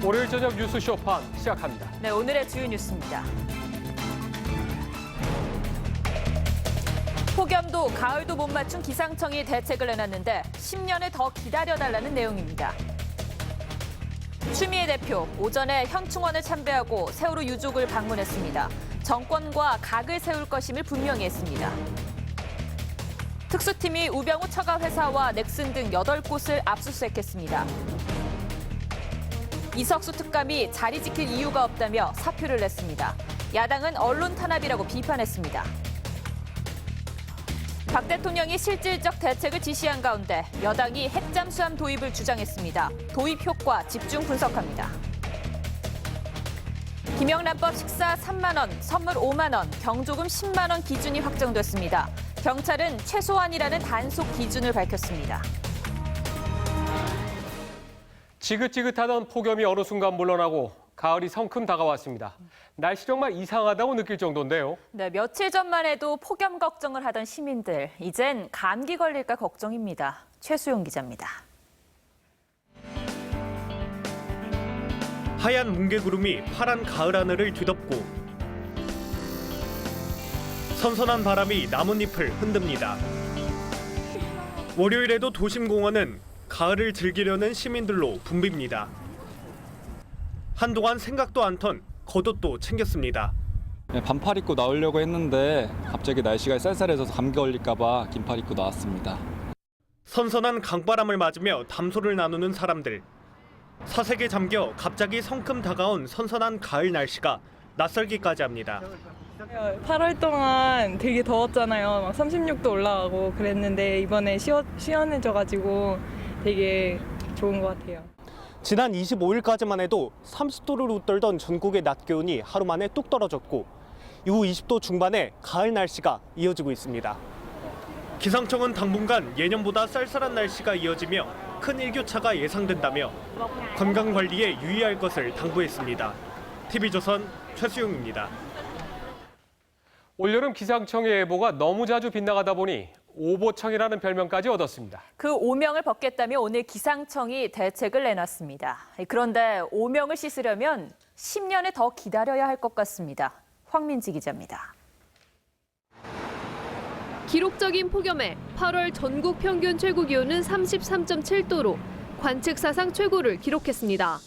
월요일 저녁 뉴스 쇼판 시작합니다. 네, 오늘의 주요 뉴스입니다. 폭염도 가을도 못 맞춘 기상청이 대책을 내놨는데 10년을 더 기다려달라는 내용입니다. 추미애 대표, 오전에 현충원을 참배하고 세월호 유족을 방문했습니다. 정권과 각을 세울 것임을 분명히 했습니다. 특수팀이 우병우 처가 회사와 넥슨 등 8곳을 압수수색했습니다. 이석수 특감이 자리 지킬 이유가 없다며 사표를 냈습니다. 야당은 언론 탄압이라고 비판했습니다. 박 대통령이 실질적 대책을 지시한 가운데 여당이 핵잠수함 도입을 주장했습니다. 도입 효과 집중 분석합니다. 김영란법 식사 3만 원, 선물 5만 원, 경조금 10만 원 기준이 확정됐습니다. 경찰은 최소한이라는 단속 기준을 밝혔습니다. 지긋지긋하던 폭염이 어느 순간 물러나고 가을이 성큼 다가왔습니다. 날씨 정말 이상하다고 느낄 정도인데요. 네, 며칠 전만 해도 폭염 걱정을 하던 시민들, 이젠 감기 걸릴까 걱정입니다. 최수용 기자입니다. 하얀 뭉게구름이 파란 가을 하늘을 뒤덮고 선선한 바람이 나뭇잎을 흔듭니다. 월요일에도 도심공원은 가을을 즐기려는 시민들로 붐빕니다. 한동안 생각도 않던 겉옷도 챙겼습니다. 반팔 입고 나오려고 했는데 갑자기 날씨가 쌀쌀해져서 감기 걸릴까 봐 긴팔 입고 나왔습니다. 선선한 강바람을 맞으며 담소를 나누는 사람들. 사색에 잠겨 갑자기 성큼 다가온 선선한 가을 날씨가 낯설기까지 합니다. 8월 동안 되게 더웠잖아요. 막 36도 올라가고 그랬는데 이번에 시원해져가지고 되게 좋은 것 같아요. 지난 25일까지만 해도 30도를 웃돌던 전국의 낮 기온이 하루 만에 뚝 떨어졌고 이후 20도 중반의 가을 날씨가 이어지고 있습니다. 기상청은 당분간 예년보다 쌀쌀한 날씨가 이어지며 큰 일교차가 예상된다며 건강관리에 유의할 것을 당부했습니다. TV조선 최수용입니다. 올여름 기상청의 예보가 너무 자주 빗나가다 보니 오보청이라는 별명까지 얻었습니다. 그 오명을 벗겠다며 오늘 기상청이 대책을 내놨습니다. 그런데 오명을 씻으려면 10년을 더 기다려야 할 것 같습니다. 황민지 기자입니다. 기록적인 폭염에 8월 전국 평균 최고 기온은 33.7도로 관측 사상 최고를 기록했습니다.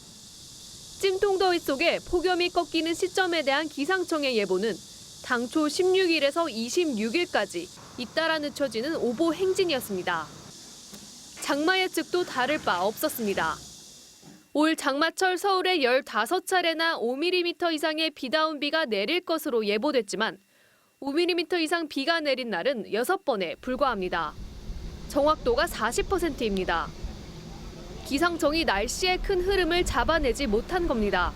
찜통더위 속에 폭염이 꺾이는 시점에 대한 기상청의 예보는 당초 16일에서 26일까지 잇따라 늦춰지는 오보 행진이었습니다. 장마 예측도 다를 바 없었습니다. 올 장마철 서울에 15차례나 5mm 이상의 비다운 비가 내릴 것으로 예보됐지만 5mm 이상 비가 내린 날은 6번에 불과합니다. 정확도가 40%입니다. 기상청이 날씨의 큰 흐름을 잡아내지 못한 겁니다.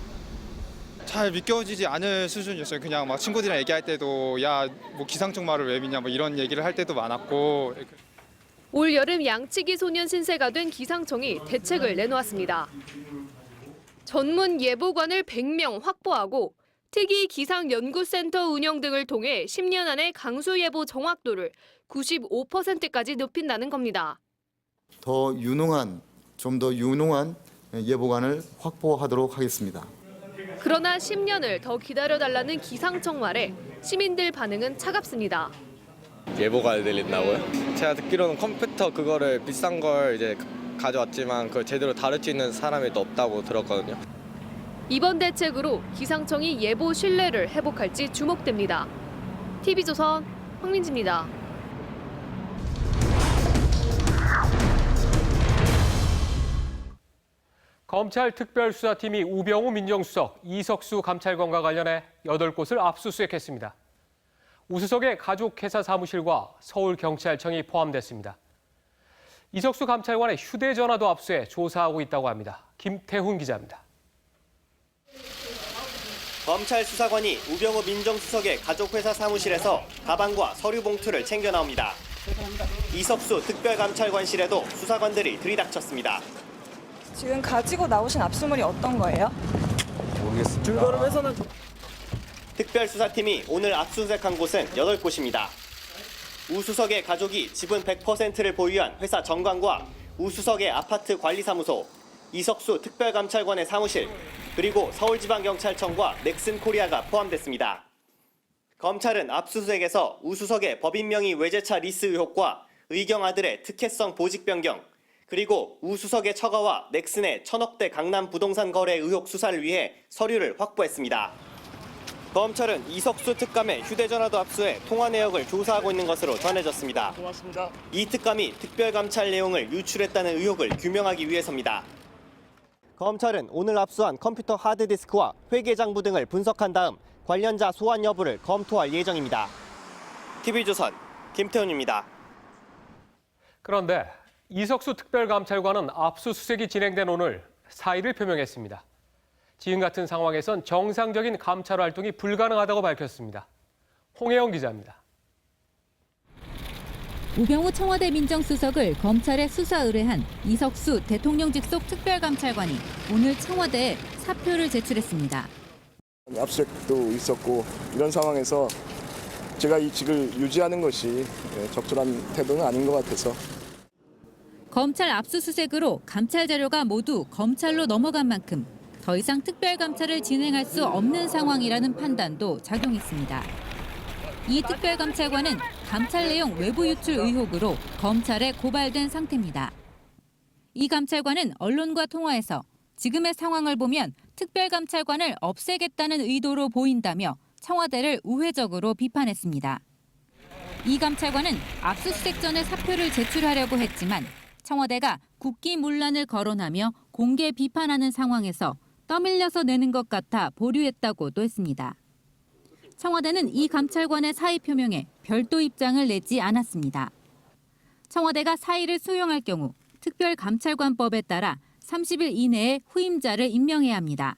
잘 믿겨지지 않을 수준이었어요. 그냥 막 친구들이랑 얘기할 때도 야, 뭐 기상청 말을 왜 믿냐 뭐 이런 얘기를 할 때도 많았고. 올 여름 양치기 소년 신세가 된 기상청이 대책을 내놓았습니다. 전문 예보관을 100명 확보하고 특이 기상연구센터 운영 등을 통해 10년 안에 강수 예보 정확도를 95%까지 높인다는 겁니다. 좀 더 유능한 예보관을 확보하도록 하겠습니다. 그러나 10년을 더 기다려달라는 기상청 말에 시민들 반응은 차갑습니다. 예보가 내린다고요? 제가 듣기로는 컴퓨터 그거를 비싼 걸 이제 가져왔지만 그걸 제대로 다룰 수 있는 사람이 또 없다고 들었거든요. 이번 대책으로 기상청이 예보 신뢰를 회복할지 주목됩니다. TV조선 황민지입니다. 검찰 특별수사팀이 우병우 민정수석, 이석수 감찰관과 관련해 8곳을 압수수색했습니다. 우수석의 가족회사 사무실과 서울경찰청이 포함됐습니다. 이석수 감찰관의 휴대전화도 압수해 조사하고 있다고 합니다. 김태훈 기자입니다. 검찰 수사관이 우병우 민정수석의 가족회사 사무실에서 가방과 서류 봉투를 챙겨 나옵니다. 이석수 특별감찰관실에도 수사관들이 들이닥쳤습니다. 지금 가지고 나오신 압수물이 어떤 거예요? 모르겠습니다. 특별수사팀이 오늘 압수수색한 곳은 8곳입니다. 우수석의 가족이 지분 100%를 보유한 회사 정관과 우수석의 아파트 관리사무소, 이석수 특별감찰관의 사무실, 그리고 서울지방경찰청과 넥슨코리아가 포함됐습니다. 검찰은 압수수색에서 우수석의 법인명의 외제차 리스 의혹과 의경 아들의 특혜성 보직 변경, 그리고 우수석의 처가와 넥슨의 1,000억대 강남 부동산 거래 의혹 수사를 위해 서류를 확보했습니다. 검찰은 이석수 특감의 휴대전화도 압수해 통화 내역을 조사하고 있는 것으로 전해졌습니다. 고맙습니다. 이 특감이 특별감찰 내용을 유출했다는 의혹을 규명하기 위해서입니다. 검찰은 오늘 압수한 컴퓨터 하드디스크와 회계장부 등을 분석한 다음 관련자 소환 여부를 검토할 예정입니다. TV조선 김태훈입니다. 그런데 이석수 특별감찰관은 압수수색이 진행된 오늘 사의를 표명했습니다. 지금 같은 상황에선 정상적인 감찰 활동이 불가능하다고 밝혔습니다. 홍혜영 기자입니다. 우병우 청와대 민정수석을 검찰에 수사 의뢰한 이석수 대통령 직속 특별감찰관이 오늘 청와대에 사표를 제출했습니다. 압수수색도 있었고 이런 상황에서 제가 이 직을 유지하는 것이 적절한 태도는 아닌 것 같아서. 검찰 압수수색으로 감찰 자료가 모두 검찰로 넘어간 만큼 더 이상 특별감찰을 진행할 수 없는 상황이라는 판단도 작용했습니다. 이 특별감찰관은 감찰 내용 외부 유출 의혹으로 검찰에 고발된 상태입니다. 이 감찰관은 언론과 통화에서 지금의 상황을 보면 특별감찰관을 없애겠다는 의도로 보인다며 청와대를 우회적으로 비판했습니다. 이 감찰관은 압수수색 전에 사표를 제출하려고 했지만 청와대가 국기문란을 거론하며 공개 비판하는 상황에서 떠밀려서 내는 것 같아 보류했다고도 했습니다. 청와대는 이 감찰관의 사의 표명에 별도 입장을 내지 않았습니다. 청와대가 사의를 수용할 경우 특별감찰관법에 따라 30일 이내에 후임자를 임명해야 합니다.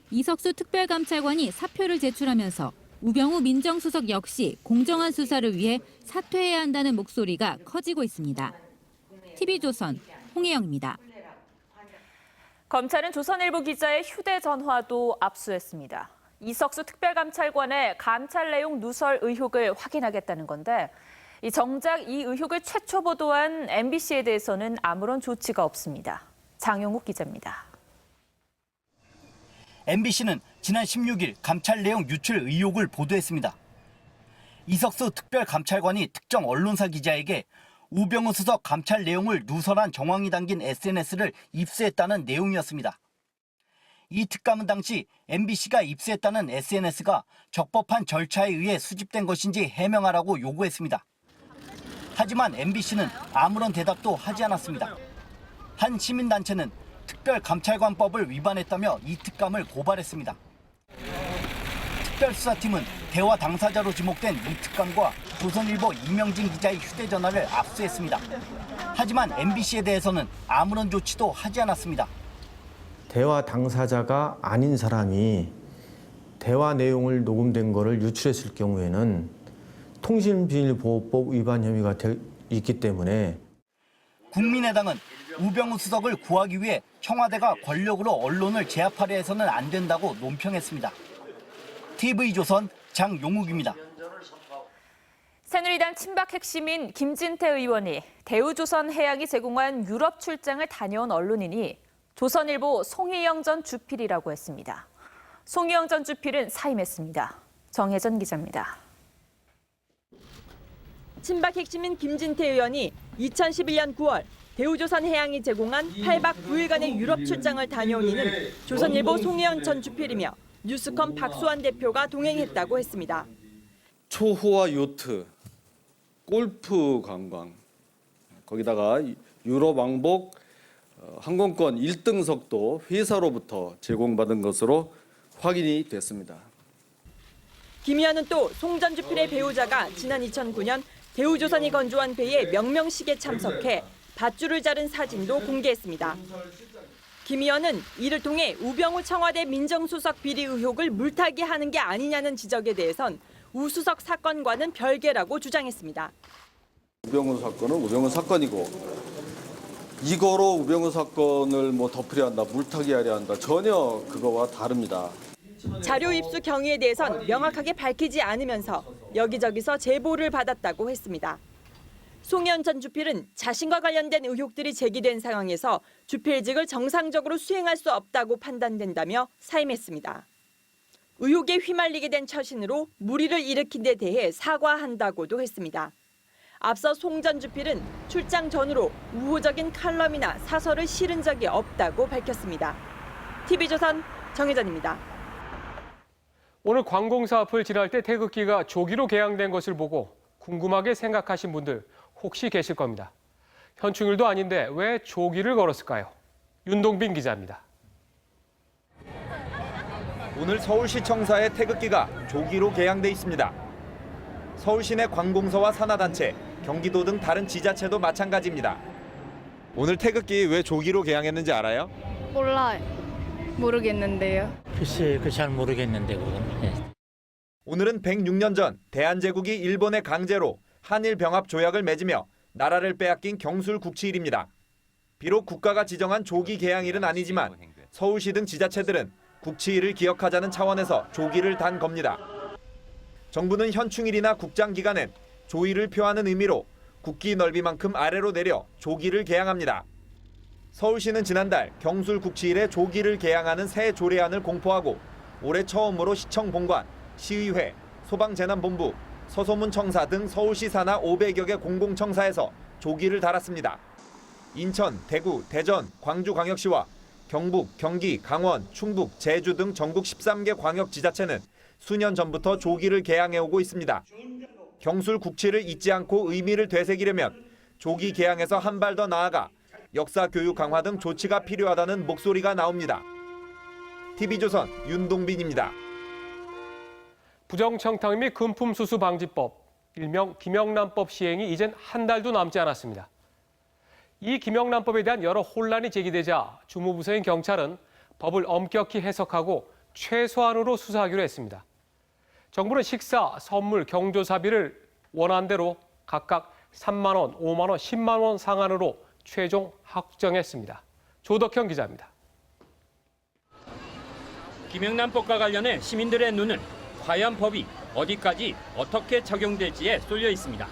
이석수 특별감찰관이 사표를 제출하면서 우병우 민정수석 역시 공정한 수사를 위해 사퇴해야 한다는 목소리가 커지고 있습니다. TV조선 홍혜영입니다. 검찰은 조선일보 기자의 휴대전화도 압수했습니다. 이석수 특별감찰관의 감찰 내용 누설 의혹을 확인하겠다는 건데 정작 이 의혹을 최초 보도한 MBC에 대해서는 아무런 조치가 없습니다. 장용욱 기자입니다. MBC는 지난 16일 감찰 내용 유출 의혹을 보도했습니다. 이석수 특별감찰관이 특정 언론사 기자에게 우병우 수석 감찰 내용을 누설한 정황이 담긴 SNS를 입수했다는 내용이었습니다. 이 특감은 당시 MBC가 입수했다는 SNS가 적법한 절차에 의해 수집된 것인지 해명하라고 요구했습니다. 하지만 MBC는 아무런 대답도 하지 않았습니다. 한 시민단체는 특별감찰관법을 위반했다며 이 특감을 고발했습니다. 특별수사팀은 대화 당사자로 지목된 이 특감과 조선일보 이명진 기자의 휴대전화를 압수했습니다. 하지만 MBC에 대해서는 아무런 조치도 하지 않았습니다. 대화 당사자가 아닌 사람이 대화 내용을 녹음된 거를 유출했을 경우에는 통신비밀보호법 위반 혐의가 있기 때문에 국민의당은 우병우 수석을 구하기 위해 청와대가 권력으로 언론을 제압하려 해서는 안 된다고 논평했습니다. TV조선 장용욱입니다. 새누리당 친박 핵심인 김진태 의원이 대우조선해양이 제공한 유럽 출장을 다녀온 언론인이 조선일보 송희영 전 주필이라고 했습니다. 송희영 전 주필은 사임했습니다. 정혜전 기자입니다. 친박 핵심인 김진태 의원이 2011년 9월 대우조선해양이 제공한 8박 9일간의 유럽 출장을 다녀온 이는 조선일보 송혜영 전 주필이며 뉴스컴 박수환 대표가 동행했다고 했습니다. 초호화 요트, 골프 관광, 거기다가 유럽 왕복 항공권 1등석도 회사로부터 제공받은 것으로 확인이 됐습니다. 김 의원은 또 송 전 주필의 배우자가 지난 2009년 대우조선이 건조한 배에 명명식에 참석해 밧줄을 자른 사진도 공개했습니다. 김 의원은 이를 통해 우병우 청와대 민정수석 비리 의혹을 물타기 하는 게 아니냐는 지적에 대해선 우수석 사건과는 별개라고 주장했습니다. 우병우 사건은 우병우 사건이고 이거로 우병우 사건을 덮으려 한다, 물타기 하려 한다. 전혀 그거와 다릅니다. 자료 입수 경위에 대해선 명확하게 밝히지 않으면서 여기저기서 제보를 받았다고 했습니다. 송현 전 주필은 자신과 관련된 의혹들이 제기된 상황에서 주필직을 정상적으로 수행할 수 없다고 판단된다며 사임했습니다. 의혹에 휘말리게 된 처신으로 물의를 일으킨 데 대해 사과한다고도 했습니다. 앞서 송 전 주필은 출장 전후로 우호적인 칼럼이나 사설을 실은 적이 없다고 밝혔습니다. TV조선 정혜전입니다. 오늘 관공서 앞을 지날 때 태극기가 조기로 개양된 것을 보고 궁금하게 생각하신 분들 혹시 계실 겁니다. 현충일도 아닌데 왜 조기를 걸었을까요? 윤동빈 기자입니다. 오늘 서울시청사의 태극기가 조기로 개양돼 있습니다. 서울시내 관공서와 산하단체, 경기도 등 다른 지자체도 마찬가지입니다. 오늘 태극기 왜 조기로 개양했는지 알아요? 몰라요. 모르겠는데요. 글쎄, 잘 모르겠는데 그건. 오늘은 106년 전 대한제국이 일본의 강제로 한일 병합 조약을 맺으며 나라를 빼앗긴 경술국치일입니다. 비록 국가가 지정한 조기 개양일은 아니지만 서울시 등 지자체들은 국치일을 기억하자는 차원에서 조기를 단 겁니다. 정부는 현충일이나 국장 기간엔 조의를 표하는 의미로 국기 넓이만큼 아래로 내려 조기를 개양합니다. 서울시는 지난달 경술국치일에 조기를 개양하는 새 조례안을 공포하고 올해 처음으로 시청 본관, 시의회, 소방재난본부, 서소문청사 등 서울시 산하 500여 개 공공청사에서 조기를 달았습니다. 인천, 대구, 대전, 광주광역시와 경북, 경기, 강원, 충북, 제주 등 전국 13개 광역지자체는 수년 전부터 조기를 개양해오고 있습니다. 경술국치를 잊지 않고 의미를 되새기려면 조기 개양에서 한 발 더 나아가 역사 교육 강화 등 조치가 필요하다는 목소리가 나옵니다. TV조선 윤동빈입니다. 부정청탁 및 금품수수 방지법, 일명 김영란법 시행이 이젠 한 달도 남지 않았습니다. 이 김영란법에 대한 여러 혼란이 제기되자 주무부서인 경찰은 법을 엄격히 해석하고 최소한으로 수사하기로 했습니다. 정부는 식사, 선물, 경조사비를 원한 대로 각각 3만 원, 5만 원, 10만 원 상한으로 최종 확정했습니다. 조덕형 기자입니다. 김영란법과 관련해 시민들의 눈은 과연 법이 어디까지 어떻게 적용될지에 쏠려 있습니다.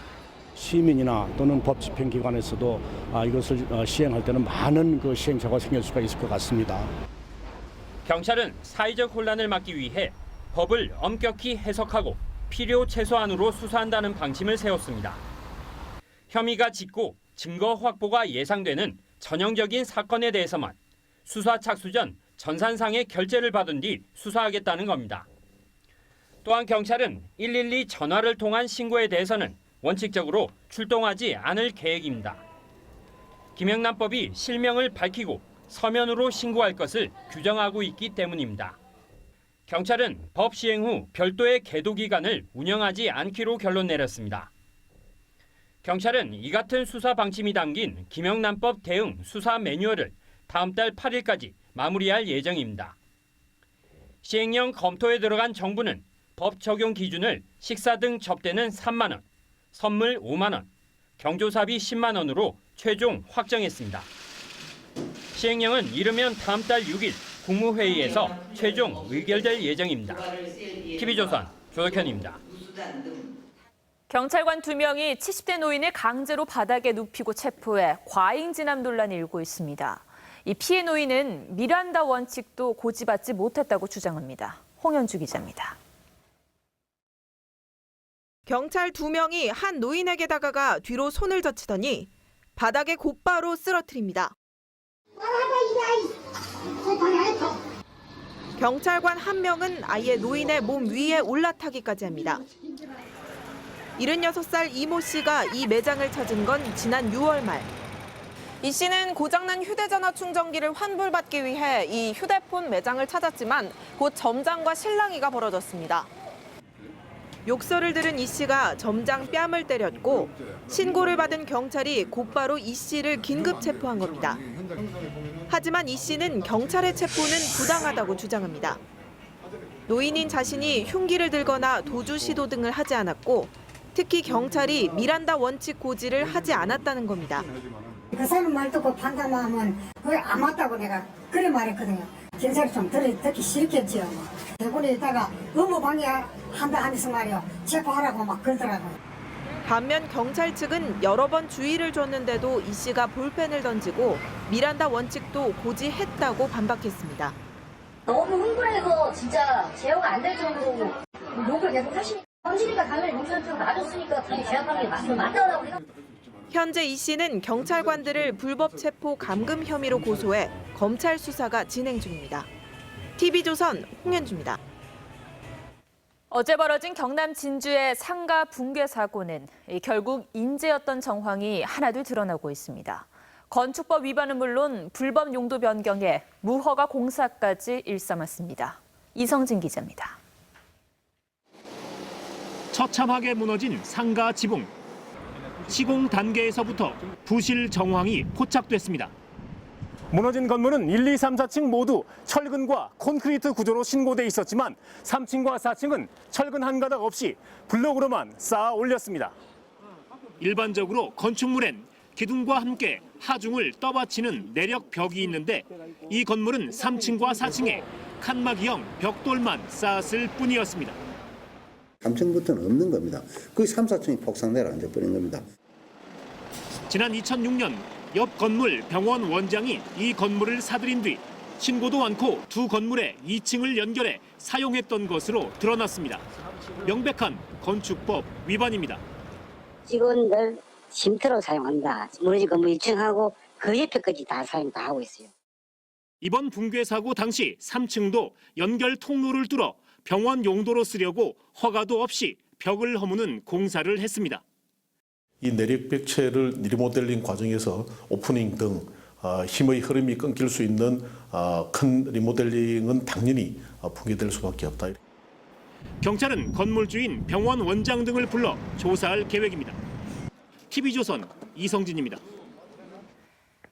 시민이나 또는 법 집행기관에서도 이것을 시행할 때는 많은 그 시행착오가 생길 수가 있을 것 같습니다. 경찰은 사회적 혼란을 막기 위해 법을 엄격히 해석하고 필요 최소한으로 수사한다는 방침을 세웠습니다. 혐의가 짙고 증거 확보가 예상되는 전형적인 사건에 대해서만 수사 착수 전 전산상의 결재를 받은 뒤 수사하겠다는 겁니다. 또한 경찰은 112 전화를 통한 신고에 대해서는 원칙적으로 출동하지 않을 계획입니다. 김영란법이 실명을 밝히고 서면으로 신고할 것을 규정하고 있기 때문입니다. 경찰은 법 시행 후 별도의 계도 기관을 운영하지 않기로 결론 내렸습니다. 경찰은 이 같은 수사 방침이 담긴 김영란법 대응 수사 매뉴얼을 다음 달 8일까지 마무리할 예정입니다. 시행령 검토에 들어간 정부는 법 적용 기준을 식사 등 접대는 3만 원, 선물 5만 원, 경조사비 10만 원으로 최종 확정했습니다. 시행령은 이르면 다음 달 6일 국무회의에서 최종 의결될 예정입니다. TV조선 조덕현입니다. 경찰관 2명이 70대 노인을 강제로 바닥에 눕히고 체포해 과잉 진압 논란이 일고 있습니다. 이 피해 노인은 미란다 원칙도 고지받지 못했다고 주장합니다. 홍현주 기자입니다. 경찰 2명이 한 노인에게 다가가 뒤로 손을 젖히더니 바닥에 곧바로 쓰러뜨립니다. 경찰관 1명은 아예 노인의 몸 위에 올라타기까지 합니다. 76살 이모 씨가 이 매장을 찾은 건 지난 6월 말. 이 씨는 고장난 휴대전화 충전기를 환불받기 위해 이 휴대폰 매장을 찾았지만 곧 점장과 실랑이가 벌어졌습니다. 욕설을 들은 이 씨가 점장 뺨을 때렸고 신고를 받은 경찰이 곧바로 이 씨를 긴급 체포한 겁니다. 하지만 이 씨는 경찰의 체포는 부당하다고 주장합니다. 노인인 자신이 흉기를 들거나 도주 시도 등을 하지 않았고 특히 경찰이 미란다 원칙 고지를 하지 않았다는 겁니다. 그 사람 말 듣고 판단하면 그게 안 맞다고 내가 그래 말했거든요. 경찰이 좀 듣기 싫겠지요. 대본에 있다가 의무방해한다 하면서 말이요. 체포하라고 막 그러더라고요. 반면 경찰 측은 여러 번 주의를 줬는데도 이 씨가 볼펜을 던지고 미란다 원칙도 고지했다고 반박했습니다. 너무 흥분해서 진짜 제어가 안 될 정도로 욕을 계속 하시니까 현진이가 당연히 용산쪽으로 놔줬으니까 그게 제압하는 게 맞다고 생각합니다. 현재 이 씨는 경찰관들을 불법 체포 감금 혐의로 고소해 검찰 수사가 진행 중입니다. TV조선 홍현주입니다. 어제 벌어진 경남 진주의 상가 붕괴 사고는 결국 인재였던 정황이 하나둘 드러나고 있습니다. 건축법 위반은 물론 불법 용도 변경에 무허가 공사까지 일삼았습니다. 이성진 기자입니다. 처참하게 무너진 상가 지붕. 시공 단계에서부터 부실 정황이 포착됐습니다. 무너진 건물은 1, 2, 3, 4층 모두 철근과 콘크리트 구조로 신고돼 있었지만 3층과 4층은 철근 한 가닥 없이 블록으로만 쌓아 올렸습니다. 일반적으로 건축물엔 기둥과 함께 하중을 떠받치는 내력 벽이 있는데 이 건물은 3층과 4층에 칸막이형 벽돌만 쌓았을 뿐이었습니다. 3층부터는 없는 겁니다. 거의 3, 4층이 폭삭 내려앉아 버린 겁니다. 지난 2006년 옆 건물 병원 원장이 이 건물을 사들인 뒤 신고도 않고 두 건물의 2층을 연결해 사용했던 것으로 드러났습니다. 명백한 건축법 위반입니다. 직원들 쉼터로 사용한다. 무너진 건물 2층하고 그 옆에까지 다 사용 다 하고 있어요. 이번 붕괴 사고 당시 3층도 연결 통로를 뚫어 병원 용도로 쓰려고 허가도 없이 벽을 허무는 공사를 했습니다. 이 내력벽체를 리모델링 과정에서 오프닝 등 힘의 흐름이 끊길 수 있는 큰 리모델링은 당연히 붕괴될 수밖에 없다. 경찰은 건물주인 병원 원장 등을 불러 조사할 계획입니다. TV조선 이성진입니다.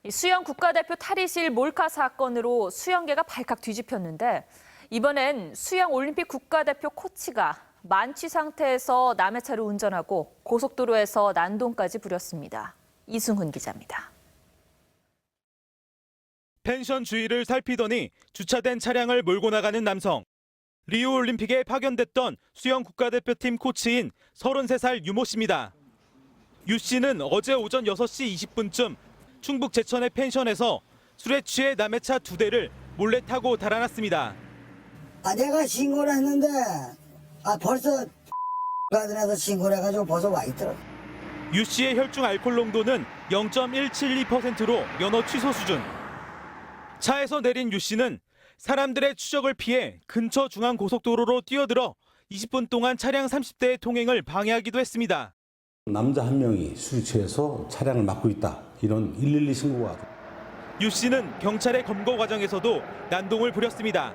수영 국가대표 탈의실 몰카 사건으로 수영계가 발칵 뒤집혔는데 이번엔 수영 올림픽 국가대표 코치가 만취 상태에서 남의 차를 운전하고 고속도로에서 난동까지 부렸습니다. 이승훈 기자입니다. 펜션 주위를 살피더니 주차된 차량을 몰고 나가는 남성. 리우올림픽에 파견됐던 수영 국가대표팀 코치인 33살 유모 씨입니다. 유 씨는 어제 오전 6시 20분쯤 충북 제천의 펜션에서 술에 취해 남의 차 2대를 몰래 타고 달아났습니다. 내가 신고를 했는데 벌써 가든에서 신고를 해가지고 벌써 와 있더라고. 유 씨의 혈중 알코올 농도는 0.172%로 면허 취소 수준. 차에서 내린 유 씨는 사람들의 추적을 피해 근처 중앙고속도로로 뛰어들어 20분 동안 차량 30대의 통행을 방해하기도 했습니다. 남자 한 명이 술이 취해서 차량을 막고 있다. 이런 112 신고가. 유 씨는 경찰의 검거 과정에서도 난동을 부렸습니다.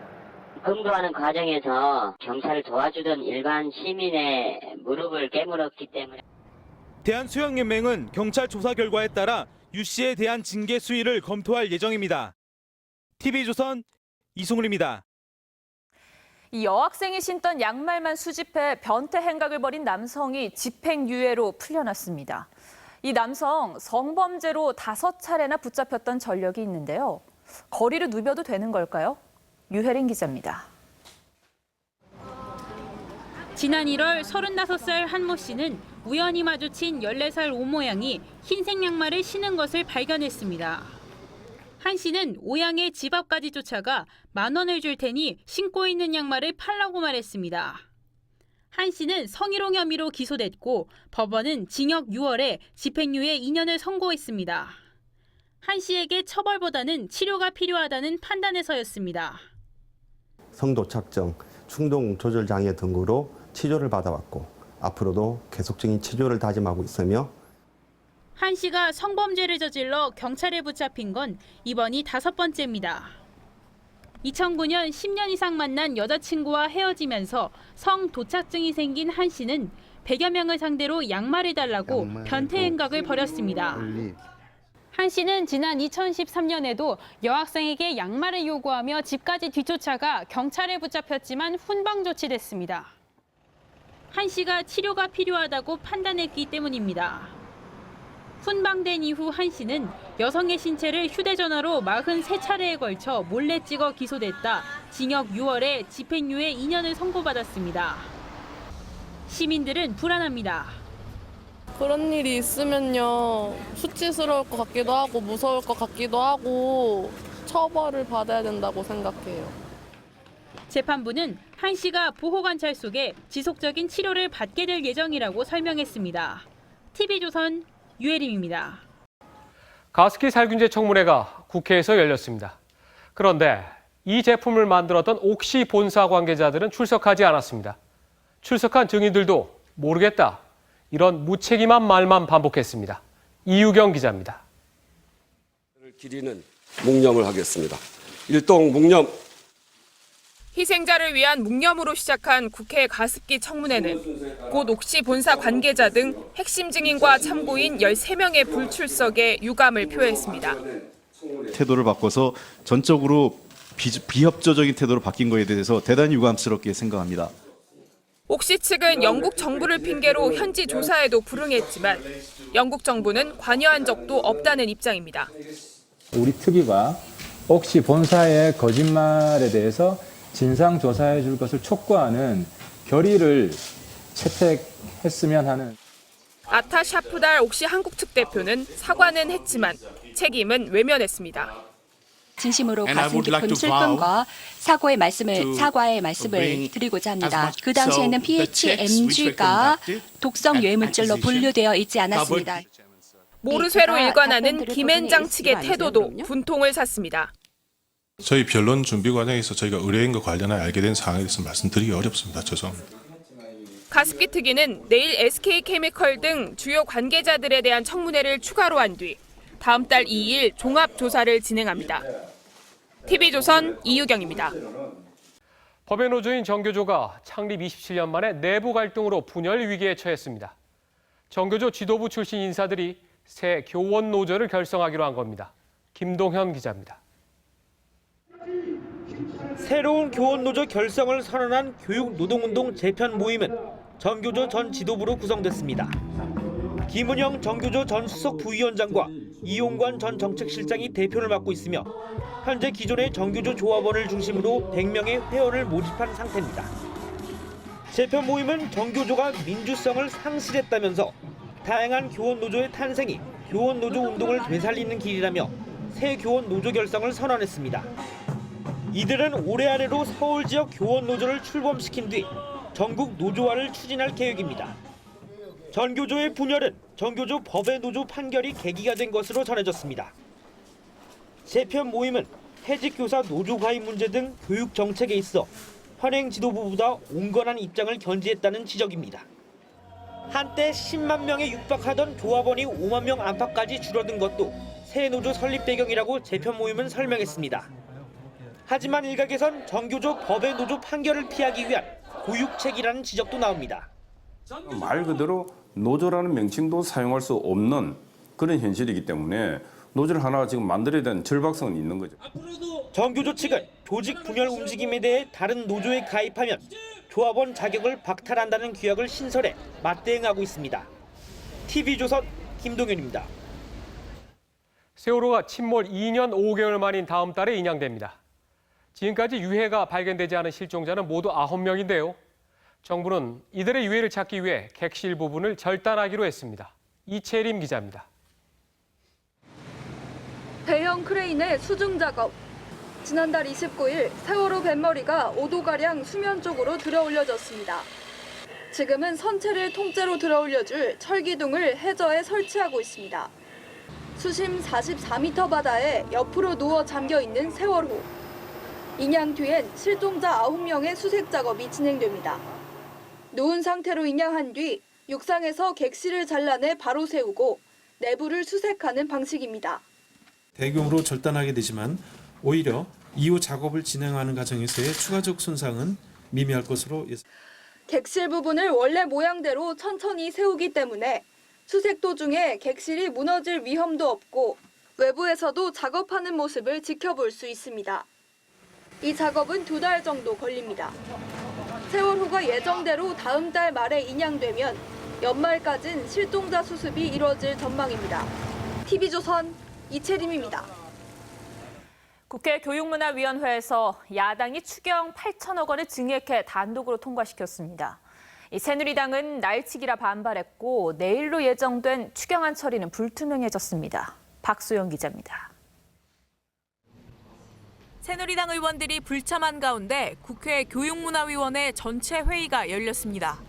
검거하는 과정에서 경찰을 도와주던 일반 시민의 무릎을 깨물었기 때문에 대한수영연맹은 경찰 조사 결과에 따라 유 씨에 대한 징계 수위를 검토할 예정입니다. TV조선 이승훈입니다. 이 여학생이 신던 양말만 수집해 변태 행각을 벌인 남성이 집행유예로 풀려났습니다. 이 남성 성범죄로 5차례나 붙잡혔던 전력이 있는데요. 거리를 누벼도 되는 걸까요? 유혜린 기자입니다. 지난 1월 35살 한모 씨는 우연히 마주친 14살 오모양이 흰색 양말을 신은 것을 발견했습니다. 한 씨는 오양의 집 앞까지 쫓아가 10,000원을 줄 테니 신고 있는 양말을 팔라고 말했습니다. 한 씨는 성희롱 혐의로 기소됐고 법원은 징역 6월에 집행유예 2년을 선고했습니다. 한 씨에게 처벌보다는 치료가 필요하다는 판단에서였습니다. 성도착증, 충동 조절 장애 등으로 치료를 받아왔고 앞으로도 계속적인 치료를 다짐하고 있으며 한 씨가 성범죄를 저질러 경찰에 붙잡힌 건 이번이 5번째입니다. 2009년 10년 이상 만난 여자친구와 헤어지면서 성도착증이 생긴 한 씨는 100여 명을 상대로 양말을 달라고 변태 행각을 벌였습니다. 한 씨는 지난 2013년에도 여학생에게 양말을 요구하며 집까지 뒤쫓아가 경찰에 붙잡혔지만 훈방 조치됐습니다. 한 씨가 치료가 필요하다고 판단했기 때문입니다. 훈방된 이후 한 씨는 여성의 신체를 휴대전화로 43차례에 걸쳐 몰래 찍어 기소됐다 징역 6월에 집행유예 2년을 선고받았습니다. 시민들은 불안합니다. 그런 일이 있으면요. 수치스러울 것 같기도 하고 무서울 것 같기도 하고 처벌을 받아야 된다고 생각해요. 재판부는 한 씨가 보호관찰 속에 지속적인 치료를 받게 될 예정이라고 설명했습니다. TV조선 유혜림입니다. 가습기 살균제 청문회가 국회에서 열렸습니다. 그런데 이 제품을 만들었던 옥시 본사 관계자들은 출석하지 않았습니다. 출석한 증인들도 모르겠다. 이런 무책임한 말만 반복했습니다. 이유경 기자입니다. 기리는 묵념을 하겠습니다. 일동 묵념. 희생자를 위한 묵념으로 시작한 국회 가습기 청문회는 곧 옥시 본사 관계자 등 핵심 증인과 참고인 13명의 불출석에 유감을 표했습니다. 태도를 바꿔서 전적으로 비협조적인 태도로 바뀐 것에 대해서 대단히 유감스럽게 생각합니다. 옥시 측은 영국 정부를 핑계로 현지 조사에도 불응했지만 영국 정부는 관여한 적도 없다는 입장입니다. 우리 특위가 옥시 본사의 거짓말에 대해서 진상조사해 줄 것을 촉구하는 결의를 채택했으면 하는. 아타 샤프달 옥시 한국 측 대표는 사과는 했지만 책임은 외면했습니다. 진심으로 가슴 깊은 슬픔과 사과의 말씀을 드리고자 합니다. 그 당시에는 PHMG가 독성 유해물질로 분류되어 있지 않았습니다. 모르쇠로 일관하는 김앤장 측의 태도도 분통을 샀습니다. 저희 변론 준비 과정에서 저희가 의뢰인과 관련해 알게 된 사항에 대해서 말씀드리기 어렵습니다. 죄송합니다. 가습기 특위는 내일 SK케미컬 등 주요 관계자들에 대한 청문회를 추가로 한 뒤 다음 달 2일 종합 조사를 진행합니다. TV조선 이유경입니다. 법의 노조인 정교조가 창립 27년 만에 내부 갈등으로 분열 위기에 처했습니다. 정교조 지도부 출신 인사들이 새 교원 노조를 결성하기로 한 겁니다. 김동현 기자입니다. 새로운 교원 노조 결성을 선언한 교육노동운동 재편 모임은 정교조 전 지도부로 구성됐습니다. 김은영 정교조 전 수석 부위원장과 이용관 전 정책실장이 대표를 맡고 있으며 현재 기존의 정교조 조합원을 중심으로 100명의 회원을 모집한 상태입니다. 재편 모임은 정교조가 민주성을 상실했다면서 다양한 교원 노조의 탄생이 교원 노조 운동을 되살리는 길이라며 새 교원 노조 결성을 선언했습니다. 이들은 올해 안으로 서울 지역 교원 노조를 출범시킨 뒤 전국 노조화를 추진할 계획입니다. 전교조의 분열은 전교조 법의 노조 판결이 계기가 된 것으로 전해졌습니다. 재편 모임은 해직교사 노조 가입 문제 등 교육 정책에 있어 현행 지도부보다 온건한 입장을 견지했다는 지적입니다. 한때 10만 명에 육박하던 조합원이 5만 명 안팎까지 줄어든 것도 새 노조 설립 배경이라고 재편 모임은 설명했습니다. 하지만 일각에선 정교조 법의 노조 판결을 피하기 위한 고육책이라는 지적도 나옵니다. 말 그대로 노조라는 명칭도 사용할 수 없는 그런 현실이기 때문에 노조를 하나 지금 만들어야 되는 절박성은 있는 거죠. 정교조 측은 조직 분열 움직임에 대해 다른 노조에 가입하면 조합원 자격을 박탈한다는 규약을 신설해 맞대응하고 있습니다. TV조선 김동현입니다. 세월호가 침몰 2년 5개월 만인 다음 달에 인양됩니다. 지금까지 유해가 발견되지 않은 실종자는 모두 9명인데요. 정부는 이들의 유해를 찾기 위해 객실 부분을 절단하기로 했습니다. 이채림 기자입니다. 대형 크레인의 수중 작업. 지난달 29일 세월호 뱃머리가 5도가량 수면 쪽으로 들어올려졌습니다. 지금은 선체를 통째로 들어올려줄 철기둥을 해저에 설치하고 있습니다. 수심 44m 바다에 옆으로 누워 잠겨있는 세월호. 인양 뒤엔 실종자 9명의 수색 작업이 진행됩니다. 누운 상태로 인양한 뒤 육상에서 객실을 잘라내 바로 세우고 내부를 수색하는 방식입니다. 대규모로 절단하게 되지만 오히려 이후 작업을 진행하는 과정에서의 추가적 손상은 미미할 것으로 예상됩니다. 객실 부분을 원래 모양대로 천천히 세우기 때문에 수색 도중에 객실이 무너질 위험도 없고 외부에서도 작업하는 모습을 지켜볼 수 있습니다. 이 작업은 2달 정도 걸립니다. 세월호가 예정대로 다음 달 말에 인양되면 연말까진 실종자 수습이 이뤄질 전망입니다. TV조선 이채림입니다. 국회 교육문화위원회에서 야당이 추경 8천억 원을 증액해 단독으로 통과시켰습니다. 이 새누리당은 날치기라 반발했고 내일로 예정된 추경안 처리는 불투명해졌습니다. 박소영 기자입니다. 새누리당 의원들이 불참한 가운데 국회 교육문화위원회 전체 회의가 열렸습니다.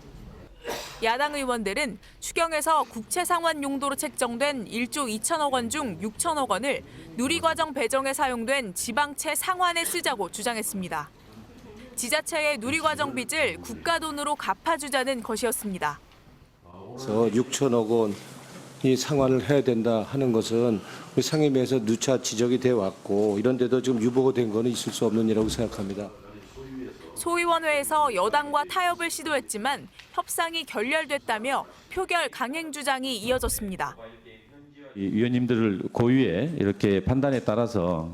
야당 의원들은 추경에서 국채상환 용도로 책정된 1조 2천억 원 중 6천억 원을 누리과정 배정에 사용된 지방채 상환에 쓰자고 주장했습니다. 지자체의 누리과정 빚을 국가 돈으로 갚아주자는 것이었습니다. 6천억 원이 상환을 해야 된다 하는 것은 우리 상임위에서 누차 지적이 돼 왔고 이런 데도 지금 유보가 된 거는 있을 수 없는 일이라고 생각합니다. 소위원회에서 여당과 타협을 시도했지만 협상이 결렬됐다며 표결 강행 주장이 이어졌습니다. 위원님들 고유의 이렇게 판단에 따라서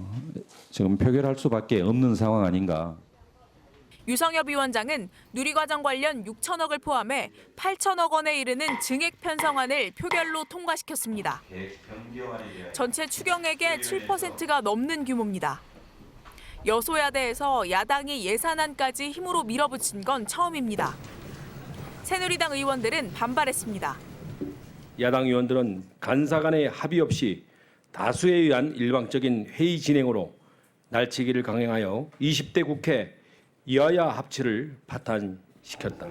지금 표결할 수밖에 없는 상황 아닌가. 유성엽 위원장은 누리과정 관련 6천억을 포함해 8천억 원에 이르는 증액 편성안을 표결로 통과시켰습니다. 전체 추경액의 7%가 넘는 규모입니다. 여소야대에서 야당이 예산안까지 힘으로 밀어붙인 건 처음입니다. 새누리당 의원들은 반발했습니다. 야당 의원들은 간사 간의 합의 없이 다수에 의한 일방적인 회의 진행으로 날치기를 강행하여 20대 국회 여야 합치를 파탄시켰다.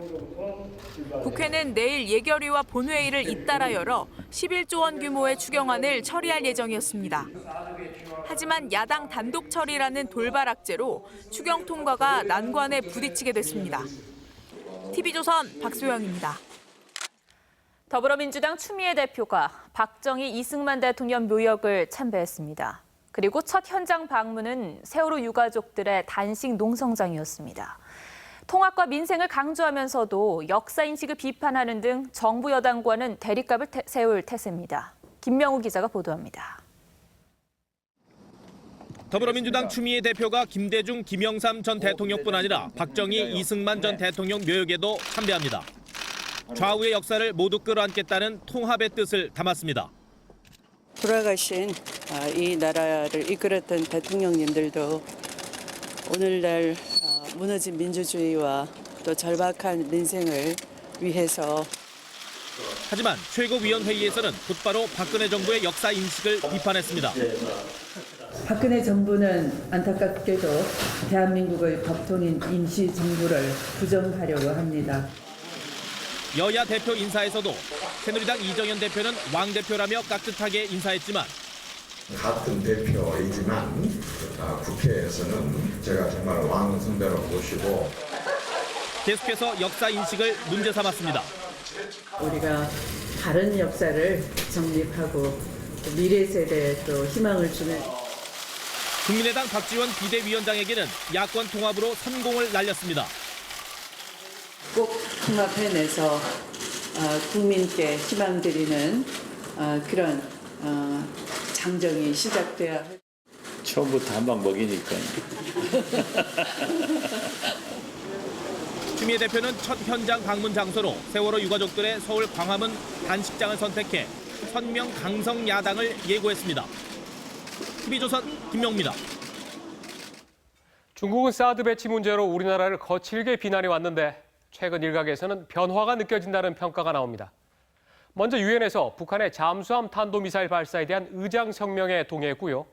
국회는 내일 예결위와 본회의를 잇따라 열어 11조 원 규모의 추경안을 처리할 예정이었습니다. 하지만 야당 단독 처리라는 돌발 악재로 추경 통과가 난관에 부딪히게 됐습니다. TV조선 박소영입니다. 더불어민주당 추미애 대표가 박정희 이승만 대통령 묘역을 참배했습니다. 그리고 첫 현장 방문은 세월호 유가족들의 단식 농성장이었습니다. 통합과 민생을 강조하면서도 역사인식을 비판하는 등 정부 여당과는 대립각을 세울 태세입니다. 김명우 기자가 보도합니다. 더불어민주당 추미애 대표가 김대중, 김영삼 전 대통령뿐 아니라 박정희, 이승만 전 대통령 묘역에도 참배합니다. 좌우의 역사를 모두 끌어안겠다는 통합의 뜻을 담았습니다. 돌아가신 이 나라를 이끌었던 대통령님들도 오늘날 무너진 민주주의와 또 절박한 민생을 위해서 하지만 최고위원회의에서는 곧바로 박근혜 정부의 역사 인식을 비판했습니다. 박근혜 정부는 안타깝게도 대한민국의 법통인 임시정부를 부정하려고 합니다. 여야 대표 인사에서도 새누리당 이정현 대표는 왕 대표라며 깍듯하게 인사했지만 같은 대표이지만 국회에서는 제가 정말 왕 선배로 모시고 계속해서 역사 인식을 문제 삼았습니다. 우리가 다른 역사를 정립하고 미래 세대에 또 희망을 주는 국민의당 박지원 비대위원장에게는 야권 통합으로 선공을 날렸습니다. 꼭 통합해내서 국민께 희망 드리는 그런 장정이 시작돼야 할. 처음부터 한 방 먹이니까. 추미애 대표는 첫 현장 방문 장소로 세월호 유가족들의 서울 광화문 단식장을 선택해 선명 강성 야당을 예고했습니다. TV조선 김명우입니다. 중국은 사드 배치 문제로 우리나라를 거칠게 비난해 왔는데 최근 일각에서는 변화가 느껴진다는 평가가 나옵니다. 먼저 유엔에서 북한의 잠수함 탄도미사일 발사에 대한 의장 성명에 동의했고요.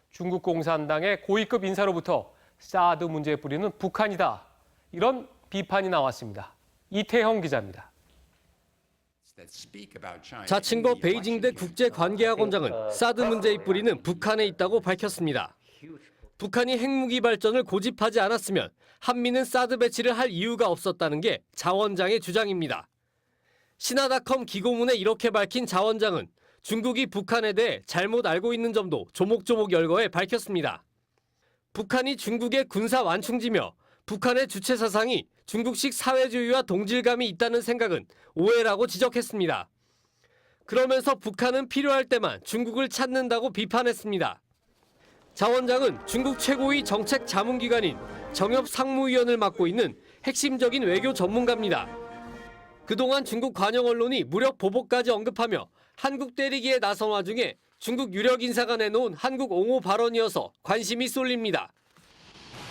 중국 공산당의 고위급 인사로부터 사드 문제의 뿌리는 북한이다. 이런 비판이 나왔습니다. 이태형 기자입니다. 자칭거 베이징대 국제관계학원장은 사드 문제의 뿌리는 북한에 있다고 밝혔습니다. 북한이 핵무기 발전을 고집하지 않았으면 한미는 사드 배치를 할 이유가 없었다는 게 자 원장의 주장입니다. 신화닷컴 기고문에 이렇게 밝힌 자 원장은 중국이 북한에 대해 잘못 알고 있는 점도 조목조목 열거해 밝혔습니다. 북한이 중국의 군사 완충지며 북한의 주체 사상이 중국식 사회주의와 동질감이 있다는 생각은 오해라고 지적했습니다. 그러면서 북한은 필요할 때만 중국을 찾는다고 비판했습니다. 자 원장은 중국 최고위 정책 자문기관인 정협 상무위원을 맡고 있는 핵심적인 외교 전문가입니다. 그동안 중국 관영 언론이 무력 보복까지 언급하며 한국 때리기에 나선 와중에 중국 유력 인사가 내놓은 한국 옹호 발언이어서 관심이 쏠립니다.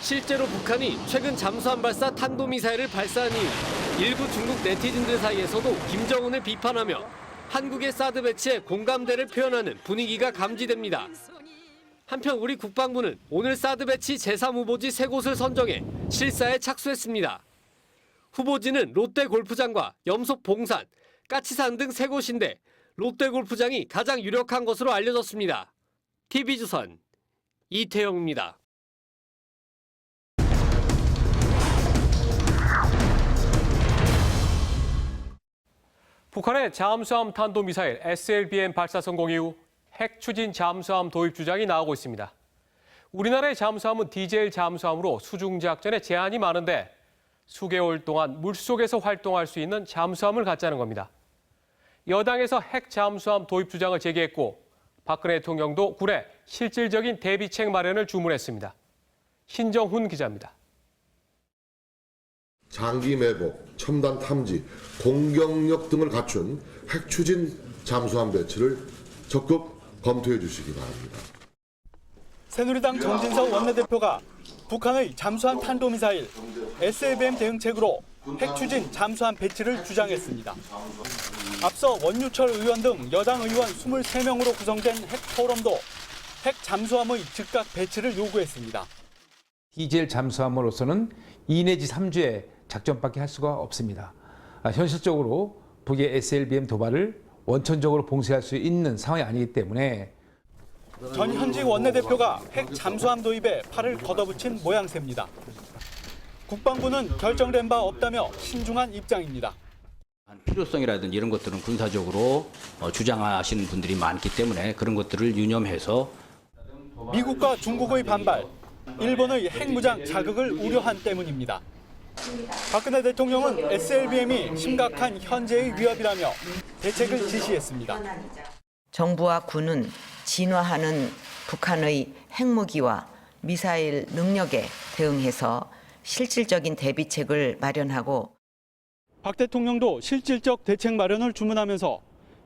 실제로 북한이 최근 잠수함 발사 탄도미사일을 발사한 이후 일부 중국 네티즌들 사이에서도 김정은을 비판하며 한국의 사드 배치에 공감대를 표현하는 분위기가 감지됩니다. 한편 우리 국방부는 오늘 사드 배치 제3후보지 3곳을 선정해 실사에 착수했습니다. 후보지는 롯데골프장과 염속 봉산, 까치산 등 3곳인데 롯데골프장이 가장 유력한 것으로 알려졌습니다. TV조선 이태영입니다. 북한의 잠수함 탄도미사일 SLBM 발사 성공 이후 핵 추진 잠수함 도입 주장이 나오고 있습니다. 우리나라의 잠수함은 디젤 잠수함으로 수중 작전에 제한이 많은데 수개월 동안 물속에서 활동할 수 있는 잠수함을 갖자는 겁니다. 여당에서 핵 잠수함 도입 주장을 제기했고 박근혜 대통령도 군에 실질적인 대비책 마련을 주문했습니다. 신정훈 기자입니다. 장기 매복, 첨단 탐지, 공격력 등을 갖춘 핵 추진 잠수함 배치를 적극 검토해 주시기 바랍니다. 새누리당 정진석 원내대표가 북한의 잠수함 탄도미사일 SLBM 대응책으로 핵 추진 잠수함 배치를 주장했습니다. 앞서 원유철 의원 등 여당 의원 23명으로 구성된 핵 포럼도 핵 잠수함의 즉각 배치를 요구했습니다. 디젤 잠수함으로서는 2 내지 3주의 작전밖에 할 수가 없습니다. 현실적으로 북의 SLBM 도발을 원천적으로 봉쇄할 수 있는 상황이 아니기 때문에 전현직 원내대표가 핵 잠수함 도입에 팔을 걷어붙인 모양새입니다. 국방부는 결정된 바 없다며 신중한 입장입니다. 필요성이라든지 이런 것들은 군사적으로 주장하시는 분들이 많기 때문에 그런 것들을 유념해서 미국과 중국의 반발, 일본의 핵무장 자극을 우려한 때문입니다. 박근혜 대통령은 SLBM이 심각한 현재의 위협이라며 대책을 지시했습니다. 정부와 군은 진화하는 북한의 핵무기와 미사일 능력에 대응해서 실질적인 대비책을 마련하고 박 대통령도 실질적 대책 마련을 주문하면서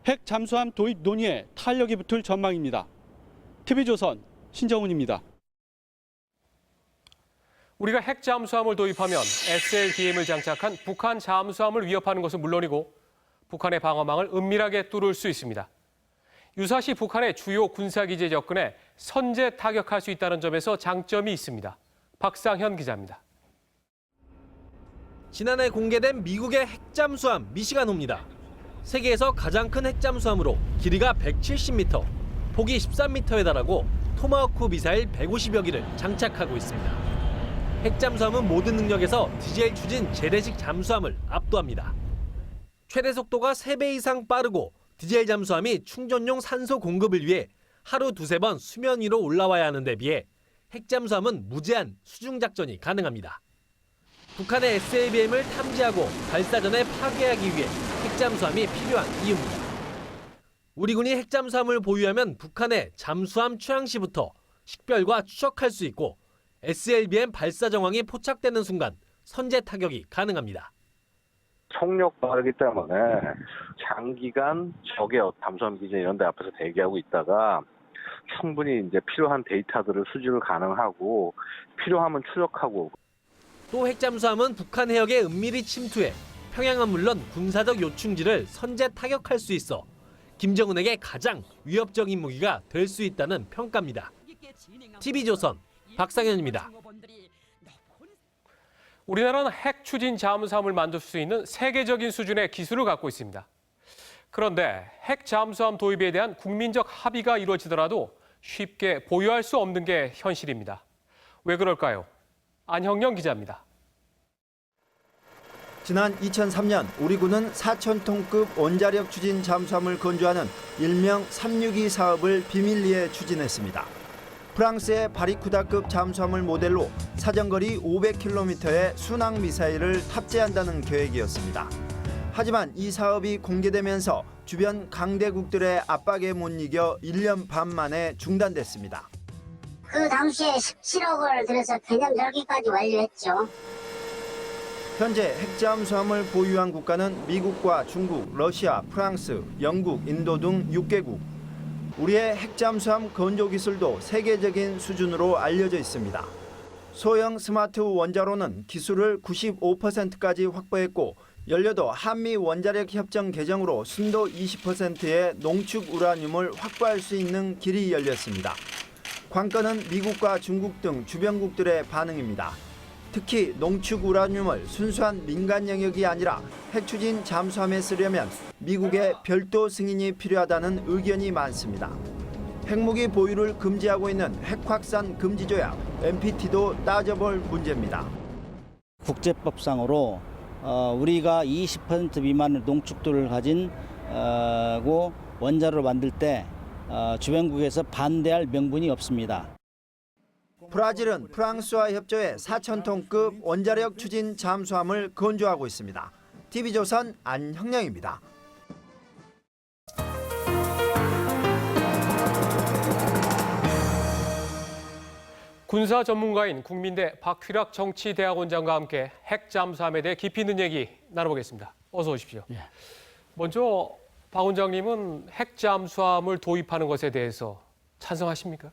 핵 잠수함 도입 논의에 탄력이 붙을 전망입니다. TV조선 신정훈입니다. 우리가 핵 잠수함을 도입하면 SLBM을 장착한 북한 잠수함을 위협하는 것은 물론이고 북한의 방어망을 은밀하게 뚫을 수 있습니다. 유사시 북한의 주요 군사기지에 접근해 선제 타격할 수 있다는 점에서 장점이 있습니다. 박상현 기자입니다. 지난해 공개된 미국의 핵잠수함 미시간호입니다. 세계에서 가장 큰 핵잠수함으로 길이가 170m, 폭이 13m에 달하고 토마호크 미사일 150여 기를 장착하고 있습니다. 핵잠수함은 모든 능력에서 디젤 추진 재래식 잠수함을 압도합니다. 최대 속도가 3배 이상 빠르고 디젤 잠수함이 충전용 산소 공급을 위해 하루 2-3번 수면 위로 올라와야 하는 데 비해 핵잠수함은 무제한 수중 작전이 가능합니다. 북한의 SLBM을 탐지하고 발사 전에 파괴하기 위해 핵잠수함이 필요한 이유입니다. 우리 군이 핵잠수함을 보유하면 북한의 잠수함 취향 시부터 식별과 추적할 수 있고 SLBM 발사 정황이 포착되는 순간 선제 타격이 가능합니다. 속력 빠르기 때문에 장기간 적의 잠수함 기지 이런 데 앞에서 대기하고 있다가 충분히 이제 필요한 데이터들을 수집을 가능하고 필요하면 추적하고 또 핵잠수함은 북한 해역에 은밀히 침투해 평양은 물론 군사적 요충지를 선제 타격할 수 있어 김정은에게 가장 위협적인 무기가 될 수 있다는 평가입니다. TV조선 박상현입니다. 우리나라는 핵 추진 잠수함을 만들 수 있는 세계적인 수준의 기술을 갖고 있습니다. 그런데 핵 잠수함 도입에 대한 국민적 합의가 이루어지더라도 쉽게 보유할 수 없는 게 현실입니다. 왜 그럴까요? 안형영 기자입니다. 지난 2003년 우리 군은 4,000톤급 원자력 추진 잠수함을 건조하는 일명 362 사업을 비밀리에 추진했습니다. 프랑스의 바리쿠다급 잠수함을 모델로 사정거리 500km의 순항 미사일을 탑재한다는 계획이었습니다. 하지만 이 사업이 공개되면서 주변 강대국들의 압박에 못 이겨 1년 반 만에 중단됐습니다. 그 당시에 17억을 들여서 개념 설계까지 완료했죠. 현재 핵잠수함을 보유한 국가는 미국과 중국, 러시아, 프랑스, 영국, 인도 등 6개국. 우리의 핵잠수함 건조 기술도 세계적인 수준으로 알려져 있습니다. 소형 스마트 원자로는 기술을 95%까지 확보했고 연료도 한미 원자력 협정 개정으로 순도 20%의 농축 우라늄을 확보할 수 있는 길이 열렸습니다. 관건은 미국과 중국 등 주변국들의 반응입니다. 특히 농축 우라늄을 순수한 민간 영역이 아니라 핵추진 잠수함에 쓰려면 미국의 별도 승인이 필요하다는 의견이 많습니다. 핵무기 보유를 금지하고 있는 핵확산 금지 조약 NPT도 따져볼 문제입니다. 국제법상으로 우리가 20% 미만의 농축도를 가진 원자로를 만들 때 주변국에서 반대할 명분이 없습니다. 브라질은 프랑스와 협조해 4,000톤급 원자력 추진 잠수함을 건조하고 있습니다. TV조선 안형령입니다. 군사 전문가인 국민대 박휘락 정치대학원장과 함께 핵 잠수함에 대해 깊이 있는 얘기 나눠보겠습니다. 어서 오십시오. 먼저 박 원장님은 핵 잠수함을 도입하는 것에 대해서 찬성하십니까?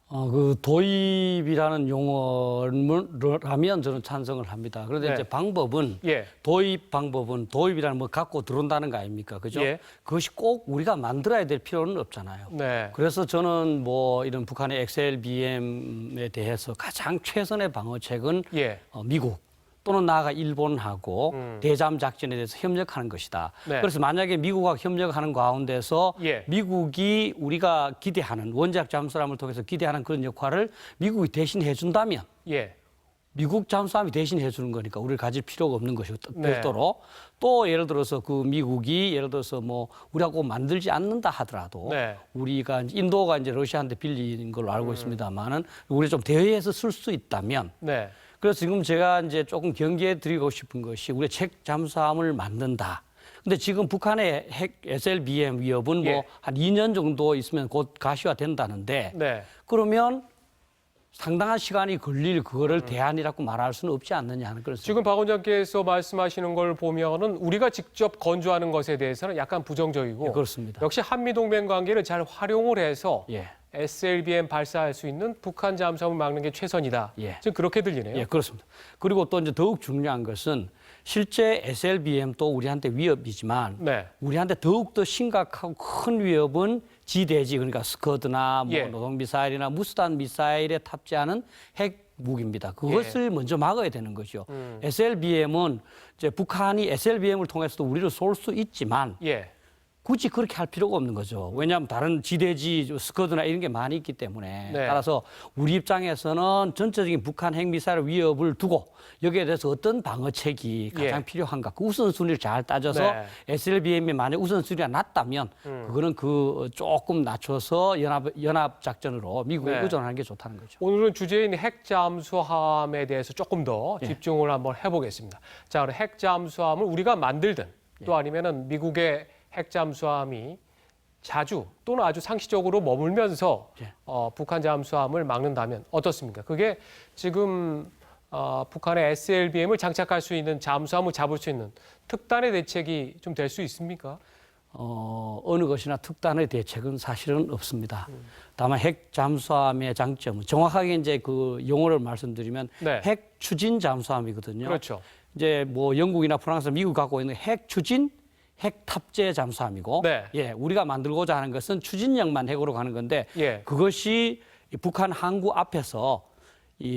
그 도입이라는 용어라면 저는 찬성을 합니다. 그런데 네. 이제 방법은 도입 방법은 도입이라는 뭐 갖고 들어온다는 거 아닙니까? 그죠? 그것이 꼭 우리가 만들어야 될 필요는 없잖아요. 네. 그래서 저는 뭐 이런 북한의 XLBM에 대해서 가장 최선의 방어책은 미국 또는 나아가 일본하고 대잠 작전에 대해서 협력하는 것이다. 네. 그래서 만약에 미국과 협력하는 가운데서 미국이 우리가 기대하는 원자력 잠수함을 통해서 기대하는 그런 역할을 미국이 대신 해준다면 미국 잠수함이 대신 해주는 거니까 우리를 가질 필요가 없는 것이고 별도로 또 예를 들어서 그 미국이 예를 들어서 뭐 우리하고 만들지 않는다 하더라도 우리가 인도가 이제 러시아한테 빌린 걸로 알고 있습니다만은 우리 좀 대여해서 쓸 수 있다면 그래서 지금 제가 이제 조금 경계해 드리고 싶은 것이 우리 핵 잠수함을 만든다. 근데 지금 북한의 핵 SLBM 위협은 뭐 한 2년 정도 있으면 곧 가시화된다는데 그러면 상당한 시간이 걸릴 그거를 대안이라고 말할 수는 없지 않느냐 하는 그런 지금 박 원장께서 말씀하시는 걸 보면은 우리가 직접 건조하는 것에 대해서는 약간 부정적이고 그렇습니다. 역시 한미 동맹 관계를 잘 활용을 해서 SLBM 발사할 수 있는 북한 잠수함을 막는 게 최선이다. 지금 그렇게 들리네요. 그렇습니다. 그리고 또 이제 더욱 중요한 것은 실제 SLBM도 우리한테 위협이지만 우리한테 더욱더 심각하고 큰 위협은 지대지 그러니까 스커드나 뭐 노동미사일이나 무스탄 미사일에 탑재하는 핵 무기입니다. 그것을 먼저 막아야 되는 거죠. SLBM은 이제 북한이 SLBM을 통해서도 우리를 쏠 수 있지만 굳이 그렇게 할 필요가 없는 거죠. 왜냐하면 다른 지대지 스커드나 이런 게 많이 있기 때문에 따라서 우리 입장에서는 전체적인 북한 핵미사일 위협을 두고 여기에 대해서 어떤 방어책이 가장 필요한가 그 우선순위를 잘 따져서 SLBM이 만약 우선순위가 낮다면 그거는 그 조금 낮춰서 연합작전으로 미국에 의존하는 게 좋다는 거죠. 오늘은 주제인 핵 잠수함에 대해서 조금 더 집중을 한번 해보겠습니다. 자, 그럼 핵 잠수함을 우리가 만들든 또 아니면은 미국의 핵 잠수함이 자주 또는 아주 상시적으로 머물면서 북한 잠수함을 막는다면 어떻습니까? 그게 지금 북한의 SLBM을 장착할 수 있는 잠수함을 잡을 수 있는 특단의 대책이 좀 될 수 있습니까? 어느 것이나 특단의 대책은 사실은 없습니다. 다만 핵 잠수함의 장점은 정확하게 이제 그 용어를 말씀드리면 핵 추진 잠수함이거든요. 그렇죠. 이제 뭐 영국이나 프랑스, 미국 갖고 있는 핵 추진 핵 탑재 잠수함이고 우리가 만들고자 하는 것은 추진력만 핵으로 가는 건데 그것이 북한 항구 앞에서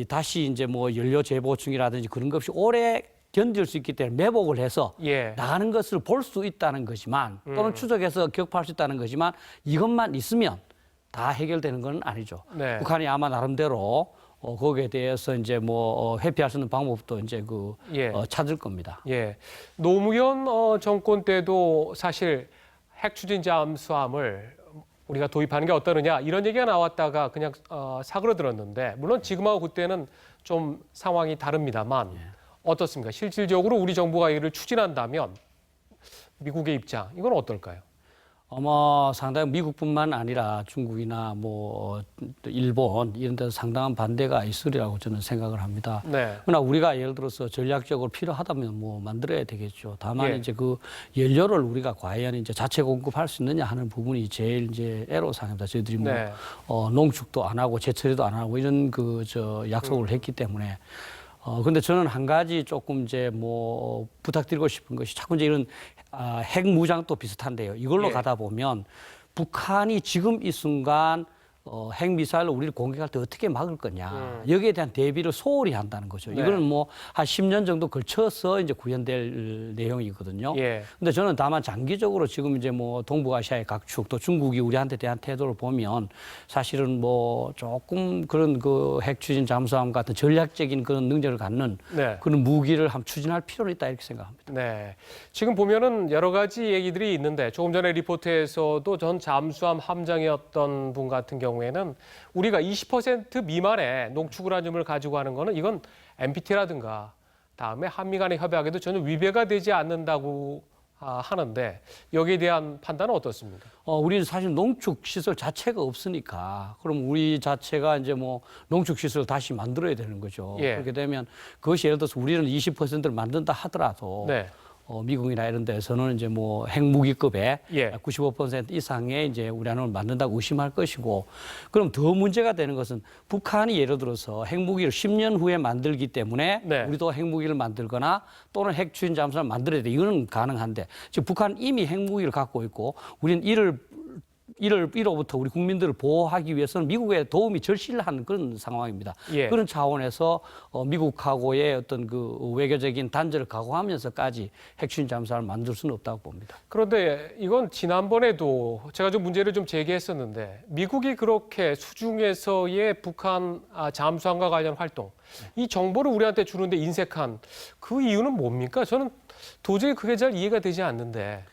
다시 이제 뭐 연료 재보충이라든지 그런 것이 오래 견딜 수 있기 때문에 매복을 해서 나가는 것을 볼 수 있다는 거지만 또는 추적해서 격파할 수 있다는 거지만 이것만 있으면 다 해결되는 건 아니죠. 북한이 아마 나름대로 거기에 대해서 이제 뭐 회피할 수 있는 방법도 이제 찾을 겁니다. 노무현 정권 때도 사실 핵 추진 잠수함을 우리가 도입하는 게 어떠느냐 이런 얘기가 나왔다가 그냥 사그러들었는데 물론 지금하고 그때는 좀 상황이 다릅니다만 어떻습니까? 실질적으로 우리 정부가 이를 추진한다면 미국의 입장 이건 어떨까요? 아마 상당히 미국뿐만 아니라 중국이나 뭐 일본 이런 데서 상당한 반대가 있으리라고 저는 생각을 합니다. 그러나 우리가 예를 들어서 전략적으로 필요하다면 뭐 만들어야 되겠죠. 다만 이제 그 연료를 우리가 과연 이제 자체 공급할 수 있느냐 하는 부분이 제일 이제 애로사항입니다. 저희들이 뭐 농축도 안 하고 재처리도 안 하고 이런 약속을 했기 때문에 근데 저는 한 가지 조금 이제 뭐 부탁드리고 싶은 것이 자꾸 이제 이런 핵 무장도 비슷한데요. 이걸로 가다 보면 북한이 지금 이 순간 핵 미사일로 우리를 공격할 때 어떻게 막을 거냐. 여기에 대한 대비를 소홀히 한다는 거죠. 이거는 뭐 한 10년 정도 걸쳐서 이제 구현될 내용이거든요. 근데 저는 다만 장기적으로 지금 이제 뭐 동북아시아의 각축 또 중국이 우리한테 대한 태도를 보면 사실은 뭐 조금 그런 그 핵 추진 잠수함 같은 전략적인 그런 능력을 갖는 그런 무기를 한번 추진할 필요는 있다 이렇게 생각합니다. 네. 지금 보면은 여러 가지 얘기들이 있는데 조금 전에 리포트에서도 전 잠수함 함장이었던 분 같은 경우에는 우리가 20% 미만의 농축 우라늄을 가지고 하는 거는 이건 NPT라든가 다음에 한미 간의 협약에도 전혀 위배가 되지 않는다고 하는데 여기에 대한 판단은 어떻습니까? 우리는 사실 농축 시설 자체가 없으니까 그럼 우리 자체가 이제 뭐 농축 시설을 다시 만들어야 되는 거죠. 그렇게 되면 그것이 예를 들어서 우리는 20%를 만든다 하더라도 미국이나 이런 데서는 이제 뭐 핵무기급의 95% 이상의 이제 우라늄을 만든다고 의심할 것이고, 그럼 더 문제가 되는 것은 북한이 예를 들어서 핵무기를 10년 후에 만들기 때문에 우리도 핵무기를 만들거나 또는 핵 추진 잠수함을 만들어야 돼. 이거는 가능한데 지금 북한은 이미 핵무기를 갖고 있고 우리는 이로부터 우리 국민들을 보호하기 위해서는 미국의 도움이 절실한 그런 상황입니다. 그런 차원에서 미국하고의 어떤 그 외교적인 단절을 각오하면서까지 핵추진 잠수함을 만들 수는 없다고 봅니다. 그런데 이건 지난번에도 제가 좀 문제를 좀 제기했었는데 미국이 그렇게 수중에서의 북한 잠수함과 관련 활동, 이 정보를 우리한테 주는데 인색한 그 이유는 뭡니까? 저는 도저히 그게 잘 이해가 되지 않는데.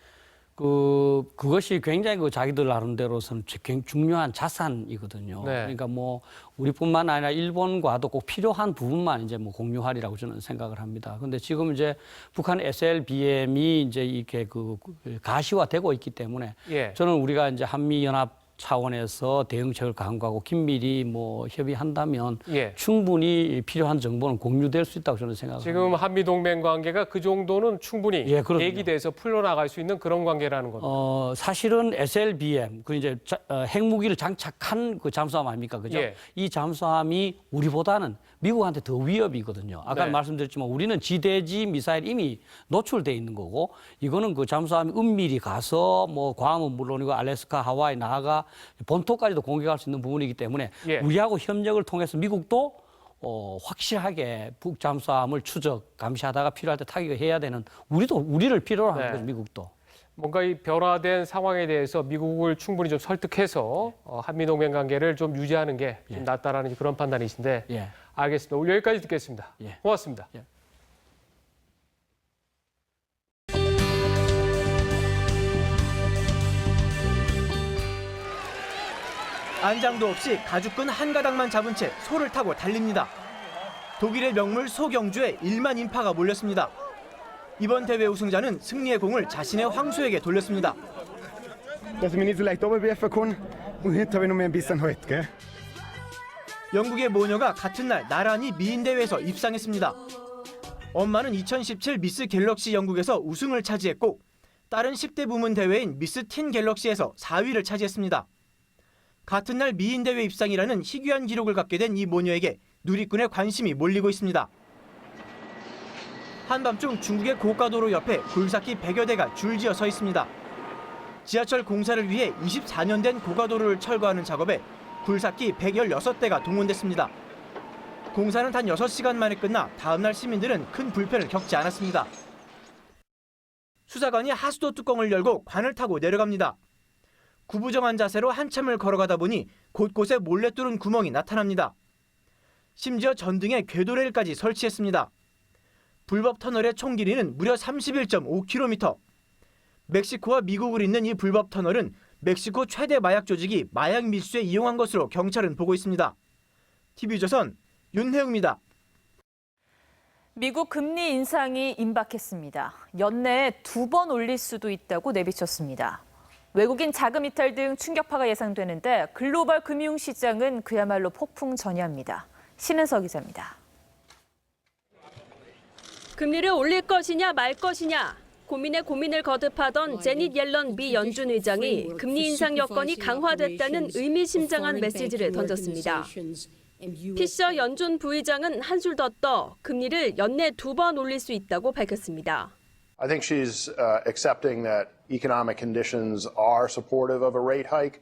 그것이 굉장히 그 자기들 나름대로서는 굉장히 중요한 자산이거든요. 그러니까 뭐 우리뿐만 아니라 일본과도 꼭 필요한 부분만 이제 뭐 공유하리라고 저는 생각을 합니다. 근데 지금 이제 북한 SLBM이 이제 이렇게 그 가시화되고 있기 때문에 저는 우리가 이제 한미연합 차원에서 대응책을 강구하고 긴밀히 뭐 협의한다면 충분히 필요한 정보는 공유될 수 있다고 저는 생각합니다. 지금 한미 동맹 관계가 그 정도는 충분히 계기돼서 풀려나갈 수 있는 그런 관계라는 겁니다. 사실은 SLBM 그 이제 핵무기를 장착한 그 잠수함 아닙니까, 그죠? 이 잠수함이 우리보다는 미국한테 더 위협이거든요. 아까 말씀드렸지만 우리는 지대지 미사일 이미 노출돼 있는 거고, 이거는 그 잠수함이 은밀히 가서 뭐 괌은 물론이고 알래스카, 하와이 나아가 본토까지도 공격할 수 있는 부분이기 때문에 우리하고 협력을 통해서 미국도 확실하게 북 잠수함을 추적, 감시하다가 필요할 때 타격을 해야 되는 우리를 필요로 하는 거죠, 미국도. 뭔가 이 변화된 상황에 대해서 미국을 충분히 좀 설득해서 한미 동맹 관계를 좀 유지하는 게 좀 낫다라는 그런 판단이신데 알겠습니다. 오늘 여기까지 듣겠습니다. 고맙습니다. 안장도 없이 가죽끈 한 가닥만 잡은 채 소를 타고 달립니다. 독일의 명물 소경주에 1만 인파가 몰렸습니다. 이번 대회 우승자는 승리의 공을 자신의 황소에게 돌렸습니다. 영국의 모녀가 같은 날 나란히 미인 대회에서 입상했습니다. 엄마는 2017 미스 갤럭시 영국에서 우승을 차지했고, 딸은 10대 부문 대회인 미스 틴 갤럭시에서 4위를 차지했습니다. 같은 날 미인 대회 입상이라는 희귀한 기록을 갖게 된 이 모녀에게 누리꾼의 관심이 몰리고 있습니다. 한밤중 중국의 고가도로 옆에 굴삭기 100여 대가 줄지어 서 있습니다. 지하철 공사를 위해 24년 된 고가도로를 철거하는 작업에 굴삭기 116대가 동원됐습니다. 공사는 단 6시간 만에 끝나 다음 날 시민들은 큰 불편을 겪지 않았습니다. 수사관이 하수도 뚜껑을 열고 관을 타고 내려갑니다. 구부정한 자세로 한참을 걸어가다 보니 곳곳에 몰래 뚫은 구멍이 나타납니다. 심지어 전등에 궤도레일까지 설치했습니다. 불법 터널의 총 길이는 무려 31.5km. 멕시코와 미국을 잇는 이 불법 터널은 멕시코 최대 마약 조직이 마약 밀수에 이용한 것으로 경찰은 보고 있습니다. TV조선 윤혜웅입니다. 미국 금리 인상이 임박했습니다. 연내에 2번 올릴 수도 있다고 내비쳤습니다. 외국인 자금 이탈 등 충격파가 예상되는데 글로벌 금융시장은 그야말로 폭풍 전야입니다. 신은서 기자입니다. 금리를 올릴 것이냐 말 것이냐 고민에 고민을 거듭하던 제닛 옐런 미 연준 의장이 금리 인상 여건이 강화됐다는 의미심장한 메시지를 던졌습니다. 피셔 연준 부의장은 한술 더 떠 금리를 연내 2번 올릴 수 있다고 밝혔습니다. I think she's accepting that economic conditions are supportive of a rate hike.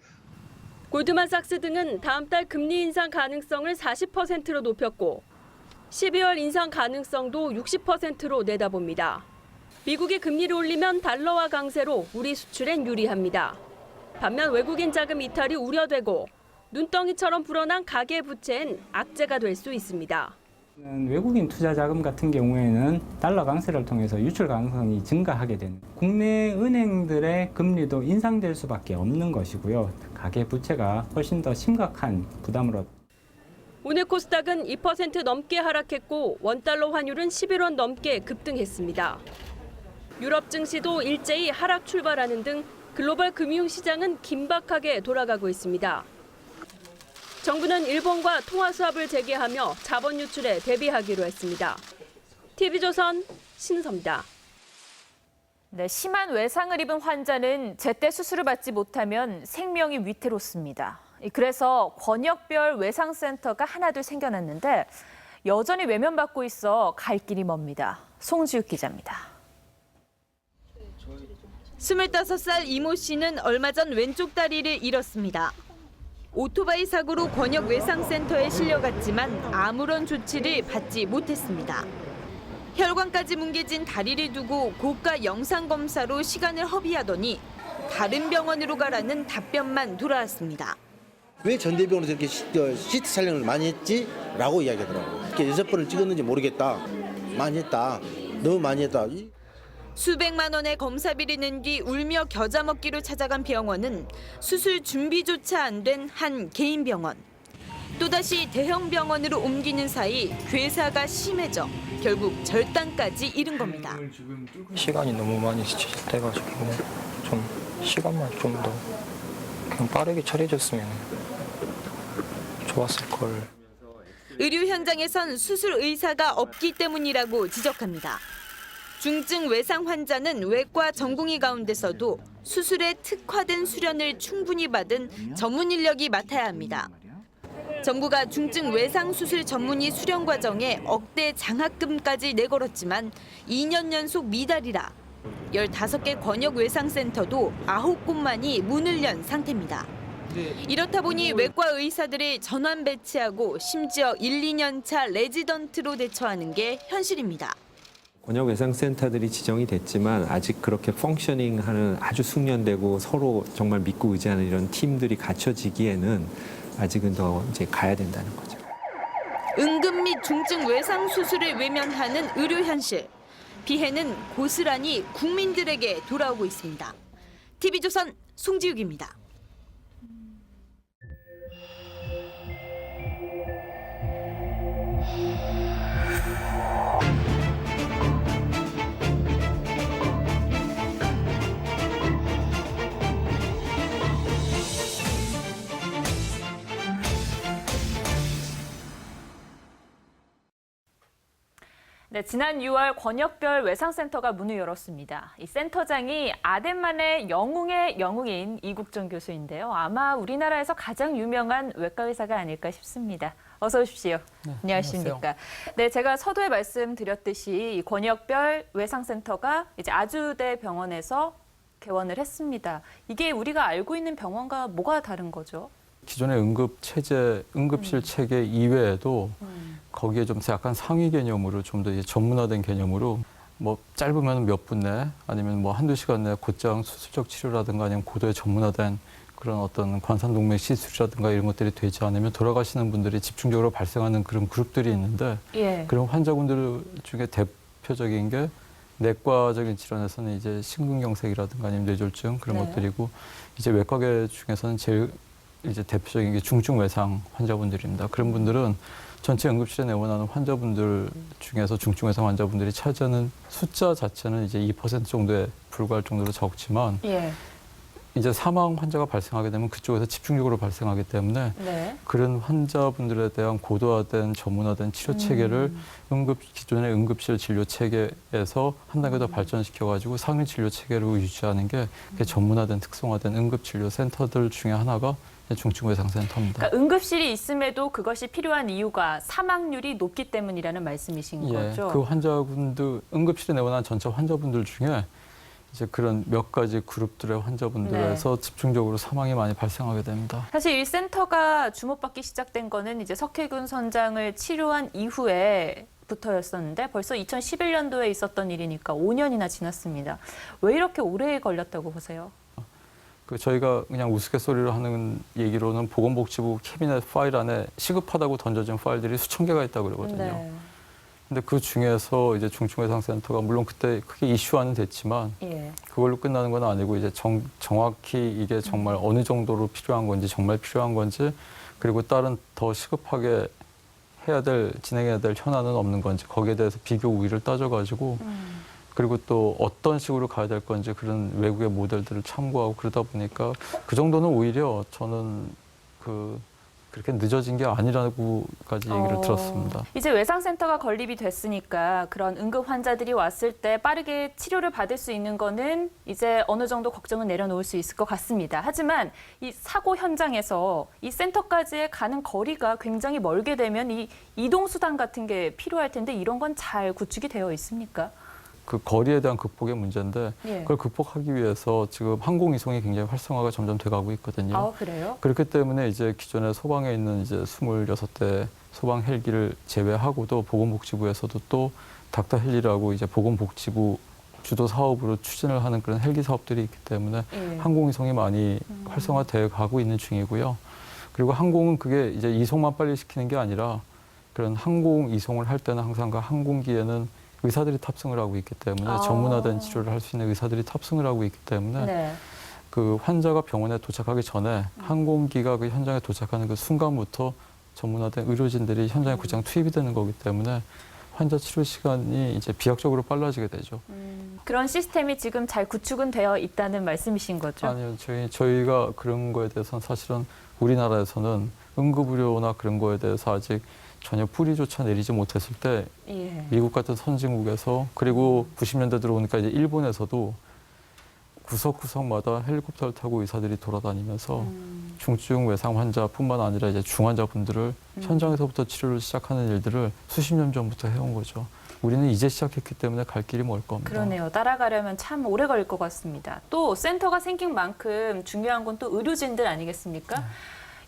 골드만삭스 등은 다음 달 금리 인상 가능성을 40%로 높였고 12월 인상 가능성도 60%로 내다봅니다. 미국이 금리를 올리면 달러화 강세로 우리 수출엔 유리합니다. 반면 외국인 자금 이탈이 우려되고 눈덩이처럼 불어난 가계 부채엔 악재가 될 수 있습니다. 외국인 투자 자금 같은 경우에는 달러 강세를 통해서 유출 가능성이 증가하게 되는 국내 은행들의 금리도 인상될 수밖에 없는 것이고요. 가계 부채가 훨씬 더 심각한 부담으로. 오늘 코스닥은 2% 넘게 하락했고 원달러 환율은 11원 넘게 급등했습니다. 유럽 증시도 일제히 하락 출발하는 등 글로벌 금융시장은 긴박하게 돌아가고 있습니다. 정부는 일본과 통화 수합을 재개하며 자본 유출에 대비하기로 했습니다. TV조선 신은서입니다. 네, 심한 외상을 입은 환자는 제때 수술을 받지 못하면 생명이 위태롭습니다. 그래서 권역별 외상센터가 하나둘 생겨났는데 여전히 외면받고 있어 갈 길이 멉니다. 송지욱 기자입니다. 25살 이모 씨는 얼마 전 왼쪽 다리를 잃었습니다. 오토바이 사고로 권역 외상센터에 실려갔지만 아무런 조치를 받지 못했습니다. 혈관까지 뭉개진 다리를 두고 고가 영상검사로 시간을 허비하더니 다른 병원으로 가라는 답변만 돌아왔습니다. 왜 전대병원에서 이렇게 CT 촬영을 많이 했지? 라고 이야기하더라고요. 이렇게 6번을 찍었는지 모르겠다. 많이 했다. 너무 많이 했다. 수백만 원의 검사비를 낸 뒤 울며 겨자 먹기로 찾아간 병원은 수술 준비조차 안 된 한 개인 병원. 또다시 대형 병원으로 옮기는 사이 괴사가 심해져 결국 절단까지 이른 겁니다. 시간이 너무 많이 지체돼가지고 좀 시간만 좀 더 그냥 빠르게 처리해줬으면 좋았을 걸. 의료 현장에선 수술 의사가 없기 때문이라고 지적합니다. 중증 외상 환자는 외과 전공의 가운데서도 수술에 특화된 수련을 충분히 받은 전문 인력이 맡아야 합니다. 정부가 중증 외상 수술 전문의 수련 과정에 억대 장학금까지 내걸었지만 2년 연속 미달이라 15개 권역 외상센터도 9곳만이 문을 연 상태입니다. 이렇다 보니 외과 의사들을 전환 배치하고 심지어 1, 2년 차 레지던트로 대처하는 게 현실입니다. 권역 외상센터들이 지정이 됐지만 아직 그렇게 펑셔닝하는 아주 숙련되고 서로 정말 믿고 의지하는 이런 팀들이 갖춰지기에는 아직은 더 이제 가야 된다는 거죠. 응급 및 중증 외상 수술을 외면하는 의료 현실. 피해는 고스란히 국민들에게 돌아오고 있습니다. TV조선 송지욱입니다. 네, 지난 6월 권역별 외상센터가 문을 열었습니다. 이 센터장이 아덴만의 영웅의 영웅인 이국정 교수인데요. 아마 우리나라에서 가장 유명한 외과 의사가 아닐까 싶습니다. 어서 오십시오. 네, 안녕하십니까. 안녕하세요. 네, 제가 서두에 말씀드렸듯이 이 권역별 외상센터가 이제 아주대 병원에서 개원을 했습니다. 이게 우리가 알고 있는 병원과 뭐가 다른 거죠? 기존의 응급실 체계 이외에도 거기에 좀 약간 상위 개념으로 좀 더 전문화된 개념으로 뭐 짧으면 몇 분 내 아니면 뭐 한두 시간 내 곧장 수술적 치료라든가 아니면 고도의 전문화된 그런 어떤 관상동맥 시술이라든가 이런 것들이 되지 않으면 돌아가시는 분들이 집중적으로 발생하는 그런 그룹들이 있는데 그런 환자분들 중에 대표적인 게 내과적인 질환에서는 이제 심근경색이라든가 아니면 뇌졸중 그런 것들이고 이제 외과계 중에서는 제일 이제 대표적인 게 중증 외상 환자분들입니다. 그런 분들은 전체 응급실에 내원하는 환자분들 중에서 중증 외상 환자분들이 차지하는 숫자 자체는 이제 2% 정도에 불과할 정도로 적지만 이제 사망 환자가 발생하게 되면 그쪽에서 집중적으로 발생하기 때문에 그런 환자분들에 대한 고도화된 전문화된 치료 체계를 기존의 응급실 진료 체계에서 한 단계 더 발전시켜가지고 상위 진료 체계로 유지하는 게 전문화된 특성화된 응급 진료 센터들 중에 하나가 중증외상센터입니다. 그러니까 응급실이 있음에도 그것이 필요한 이유가 사망률이 높기 때문이라는 말씀이신 거죠? 그 환자분들, 응급실에 내원한 전체 환자분들 중에 이제 그런 몇 가지 그룹들의 환자분들에서 집중적으로 사망이 많이 발생하게 됩니다. 사실 이 센터가 주목받기 시작된 거는 이제 석혜균 선장을 치료한 이후에 부터였었는데 벌써 2011년도에 있었던 일이니까 5년이나 지났습니다. 왜 이렇게 오래 걸렸다고 보세요? 저희가 그냥 우스갯소리로 하는 얘기로는 보건복지부 캐비넷 파일 안에 시급하다고 던져진 파일들이 수천 개가 있다고 그러거든요. 네. 근데 그 중에서 이제 중증외상센터가 물론 그때 크게 이슈화는 됐지만 그걸로 끝나는 건 아니고 이제 정확히 이게 정말 어느 정도로 필요한 건지 정말 필요한 건지 그리고 다른 더 시급하게 진행해야 될 현안은 없는 건지 거기에 대해서 비교 우위를 따져가지고 그리고 또 어떤 식으로 가야 될 건지 그런 외국의 모델들을 참고하고 그러다 보니까 그 정도는 오히려 저는 그렇게 늦어진 게 아니라고까지 얘기를 들었습니다. 이제 외상센터가 건립이 됐으니까 그런 응급 환자들이 왔을 때 빠르게 치료를 받을 수 있는 거는 이제 어느 정도 걱정은 내려놓을 수 있을 것 같습니다. 하지만 이 사고 현장에서 이 센터까지의 가는 거리가 굉장히 멀게 되면 이 이동수단 같은 게 필요할 텐데 이런 건 잘 구축이 되어 있습니까? 그 거리에 대한 극복의 문제인데 그걸 극복하기 위해서 지금 항공이송이 굉장히 활성화가 점점 돼가고 있거든요. 아, 그래요? 그렇기 때문에 이제 기존에 소방에 있는 이제 26대 소방 헬기를 제외하고도 보건복지부에서도 또 닥터 헬리라고 이제 보건복지부 주도 사업으로 추진을 하는 그런 헬기 사업들이 있기 때문에 항공이송이 많이 활성화돼 가고 있는 중이고요. 그리고 항공은 그게 이제 이송만 빨리 시키는 게 아니라 그런 항공 이송을 할 때는 항상 그 항공기에는 의사들이 탑승을 하고 있기 때문에 전문화된 치료를 할 수 있는 의사들이 탑승을 하고 있기 때문에 그 환자가 병원에 도착하기 전에 항공기가 그 현장에 도착하는 그 순간부터 전문화된 의료진들이 현장에 곧장 투입이 되는 거기 때문에 환자 치료 시간이 이제 비약적으로 빨라지게 되죠. 그런 시스템이 지금 잘 구축은 되어 있다는 말씀이신 거죠? 아니요, 저희가 그런 거에 대해서는 사실은 우리나라에서는 응급의료나 그런 거에 대해서 아직 전혀 뿌리조차 내리지 못했을 때 미국 같은 선진국에서 그리고 90년대 들어오니까 이제 일본에서도 구석구석마다 헬리콥터를 타고 의사들이 돌아다니면서 중증 외상 환자뿐만 아니라 이제 중환자분들을 현장에서부터 치료를 시작하는 일들을 수십 년 전부터 해온 거죠. 우리는 이제 시작했기 때문에 갈 길이 멀 겁니다. 그러네요. 따라가려면 참 오래 걸릴 것 같습니다. 또 센터가 생긴 만큼 중요한 건 또 의료진들 아니겠습니까?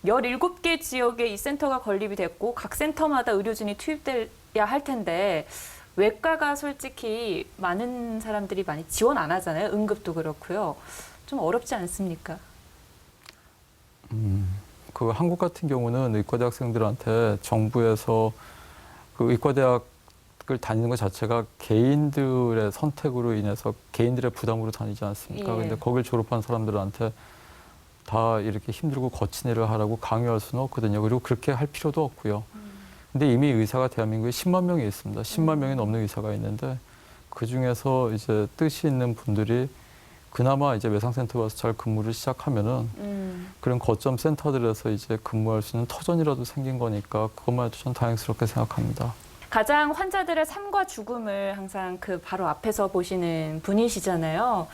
17개 지역에 이 센터가 건립이 됐고 각 센터마다 의료진이 투입돼야 할 텐데 외과가 솔직히 많은 사람들이 많이 지원 안 하잖아요. 응급도 그렇고요. 좀 어렵지 않습니까? 그 한국 같은 경우는 의과대학생들한테 정부에서 그 의과대학을 다니는 것 자체가 개인들의 선택으로 인해서 개인들의 부담으로 다니지 않습니까? 근데 거길 졸업한 사람들한테 다 이렇게 힘들고 거친 일을 하라고 강요할 수는 없거든요. 그리고 그렇게 할 필요도 없고요. 근데 이미 의사가 대한민국에 10만 명이 있습니다. 10만 명이 넘는 의사가 있는데 그중에서 이제 뜻이 있는 분들이 그나마 이제 외상센터 가서 잘 근무를 시작하면은 그런 거점 센터들에서 이제 근무할 수 있는 터전이라도 생긴 거니까 그것만 해도 전 다행스럽게 생각합니다. 가장 환자들의 삶과 죽음을 항상 그 바로 앞에서 보시는 분이시잖아요.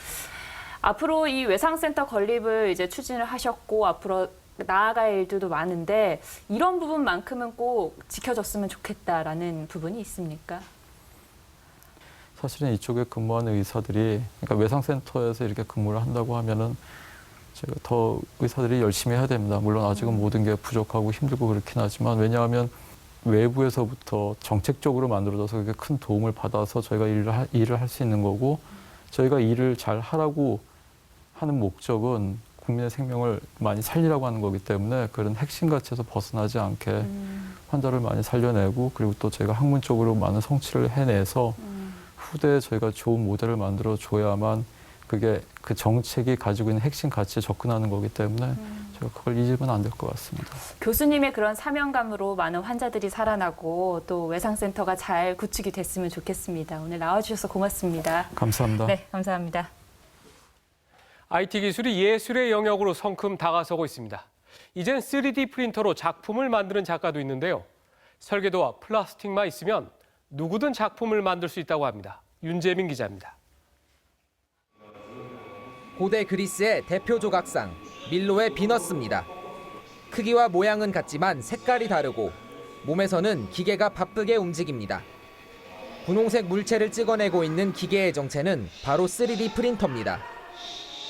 앞으로 이 외상센터 건립을 이제 추진을 하셨고 앞으로 나아갈 일들도 많은데 이런 부분만큼은 꼭 지켜줬으면 좋겠다라는 부분이 있습니까? 사실은 이쪽에 근무하는 의사들이 그러니까 외상센터에서 이렇게 근무를 한다고 하면은 제가 더 의사들이 열심히 해야 됩니다. 물론 아직은 모든 게 부족하고 힘들고 그렇긴 하지만 왜냐하면 외부에서부터 정책적으로 만들어져서 그게 큰 도움을 받아서 저희가 일을 할 수 있는 거고 저희가 일을 잘 하라고 하는 목적은 국민의 생명을 많이 살리라고 하는 거기 때문에 그런 핵심 가치에서 벗어나지 않게 환자를 많이 살려내고 그리고 또 저희가 학문적으로 많은 성취를 해내서 후대에 저희가 좋은 모델을 만들어 줘야만 그게 그 정책이 가지고 있는 핵심 가치에 접근하는 거기 때문에 제가 그걸 잊으면 안 될 것 같습니다. 교수님의 그런 사명감으로 많은 환자들이 살아나고 또 외상센터가 잘 구축이 됐으면 좋겠습니다. 오늘 나와주셔서 고맙습니다. 감사합니다. 네, 감사합니다. IT 기술이 예술의 영역으로 성큼 다가서고 있습니다. 이젠 3D 프린터로 작품을 만드는 작가도 있는데요. 설계도와 플라스틱만 있으면 누구든 작품을 만들 수 있다고 합니다. 윤재민 기자입니다. 고대 그리스의 대표 조각상 밀로의 비너스입니다. 크기와 모양은 같지만 색깔이 다르고 몸에서는 기계가 바쁘게 움직입니다. 분홍색 물체를 찍어내고 있는 기계의 정체는 바로 3D 프린터입니다.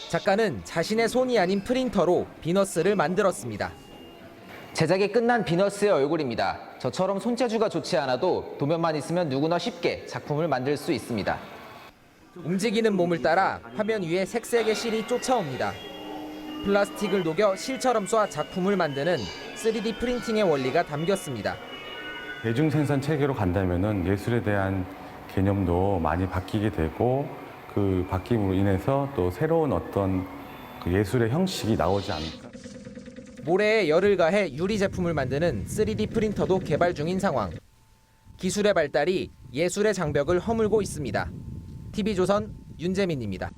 작가는 자신의 손이 아닌 프린터로 비너스를 만들었습니다. 제작이 끝난 비너스의 얼굴입니다. 저처럼 손재주가 좋지 않아도 도면만 있으면 누구나 쉽게 작품을 만들 수 있습니다. 움직이는 몸을 따라 화면 위에 색색의 실이 쫓아옵니다. 플라스틱을 녹여 실처럼 쏴 작품을 만드는 3D 프린팅의 원리가 담겼습니다. 대중생산 체계로 간다면은 예술에 대한 개념도 많이 바뀌게 되고 그 바뀜으로 인해서 또 새로운 어떤 그 예술의 형식이 나오지 않을까. 모래에 열을 가해 유리 제품을 만드는 3D 프린터도 개발 중인 상황. 기술의 발달이 예술의 장벽을 허물고 있습니다. TV조선 윤재민입니다.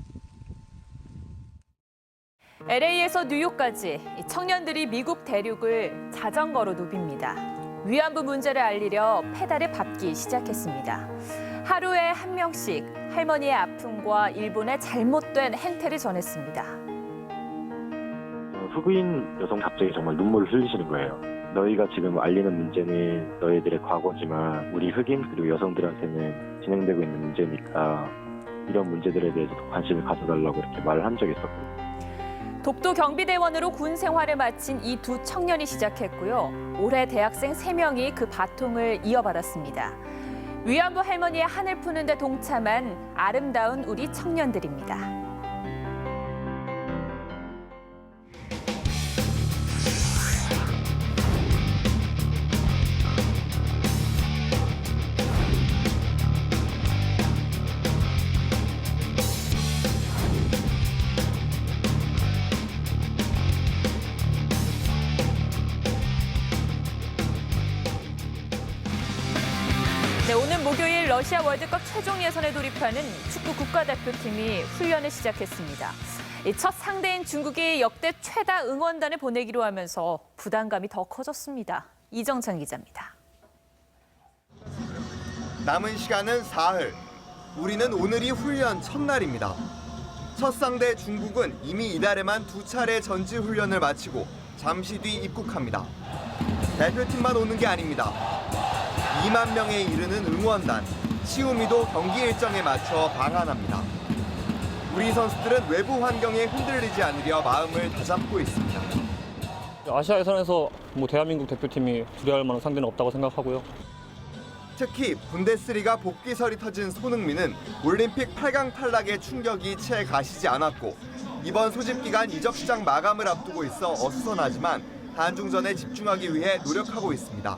LA에서 뉴욕까지 청년들이 미국 대륙을 자전거로 누빕니다. 위안부 문제를 알리려 페달을 밟기 시작했습니다. 하루에 한 명씩 할머니의 아픔과 일본의 잘못된 행태를 전했습니다. 흑인 여성 갑자기 정말 눈물을 흘리시는 거예요. 너희가 지금 알리는 문제는 너희들의 과거지만 우리 흑인 그리고 여성들한테는 진행되고 있는 문제니까 이런 문제들에 대해서도 관심을 가져달라고 이렇게 말을 한 적이 있었거든요. 독도 경비대원으로 군 생활을 마친 이 두 청년이 시작했고요. 올해 대학생 3명이 그 바통을 이어받았습니다. 위안부 할머니의 한을 푸는 데 동참한 아름다운 우리 청년들입니다. 네, 오늘 목요일 러시아 월드컵 최종 예선에 돌입하는 축구 국가대표팀이 훈련을 시작했습니다. 첫 상대인 중국이 역대 최다 응원단을 보내기로 하면서 부담감이 더 커졌습니다. 이정찬 기자입니다. 남은 시간은 사흘. 우리는 오늘이 훈련 첫날입니다. 첫 상대 중국은 이미 이달에만 2차례 전지 훈련을 마치고 잠시 뒤 입국합니다. 대표팀만 오는 게 아닙니다. 2만 명에 이르는 응원단, 치우미도 경기 일정에 맞춰 방한합니다. 우리 선수들은 외부 환경에 흔들리지 않으려 마음을 다잡고 있습니다. 아시아 예선에서 대한민국 대표팀이 두려워할 만한 상대는 없다고 생각하고요. 특히 분데스리가 복귀설이 터진 손흥민은 올림픽 8강 탈락의 충격이 채 가시지 않았고 이번 소집 기간 이적 시장 마감을 앞두고 있어 어수선하지만 한중전에 집중하기 위해 노력하고 있습니다.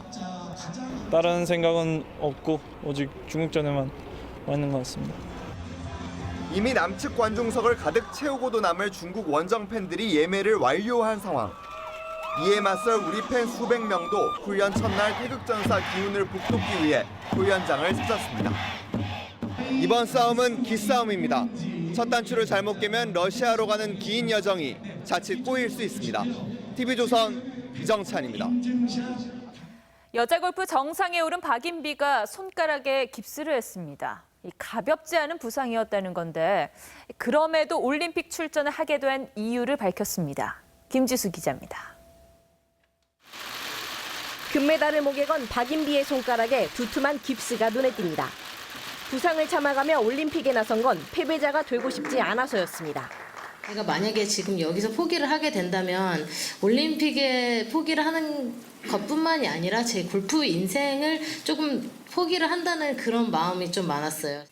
다른 생각은 없고 오직 중국전에만 와 있는 것 같습니다. 이미 남측 관중석을 가득 채우고도 남을 중국 원정 팬들이 예매를 완료한 상황. 이에 맞설 우리 팬 수백 명도 훈련 첫날 태극전사 기운을 북돋기 위해 훈련장을 찾았습니다. 이번 싸움은 기싸움입니다. 첫 단추를 잘못 깨면 러시아로 가는 긴 여정이 자칫 꼬일 수 있습니다. TV조선 이정찬입니다. 여자 골프 정상에 오른 박인비가 손가락에 깁스를 했습니다. 가볍지 않은 부상이었다는 건데 그럼에도 올림픽 출전을 하게 된 이유를 밝혔습니다. 김지수 기자입니다. 금메달을 목에 건 박인비의 손가락에 두툼한 깁스가 눈에 띕니다. 부상을 참아가며 올림픽에 나선 건 패배자가 되고 싶지 않아서였습니다. 제가 만약에 지금 여기서 포기를 하게 된다면 올림픽에 포기를 하는 것뿐만이 아니라 제 골프 인생을 조금 포기를 한다는 그런 마음이 좀 많았어요.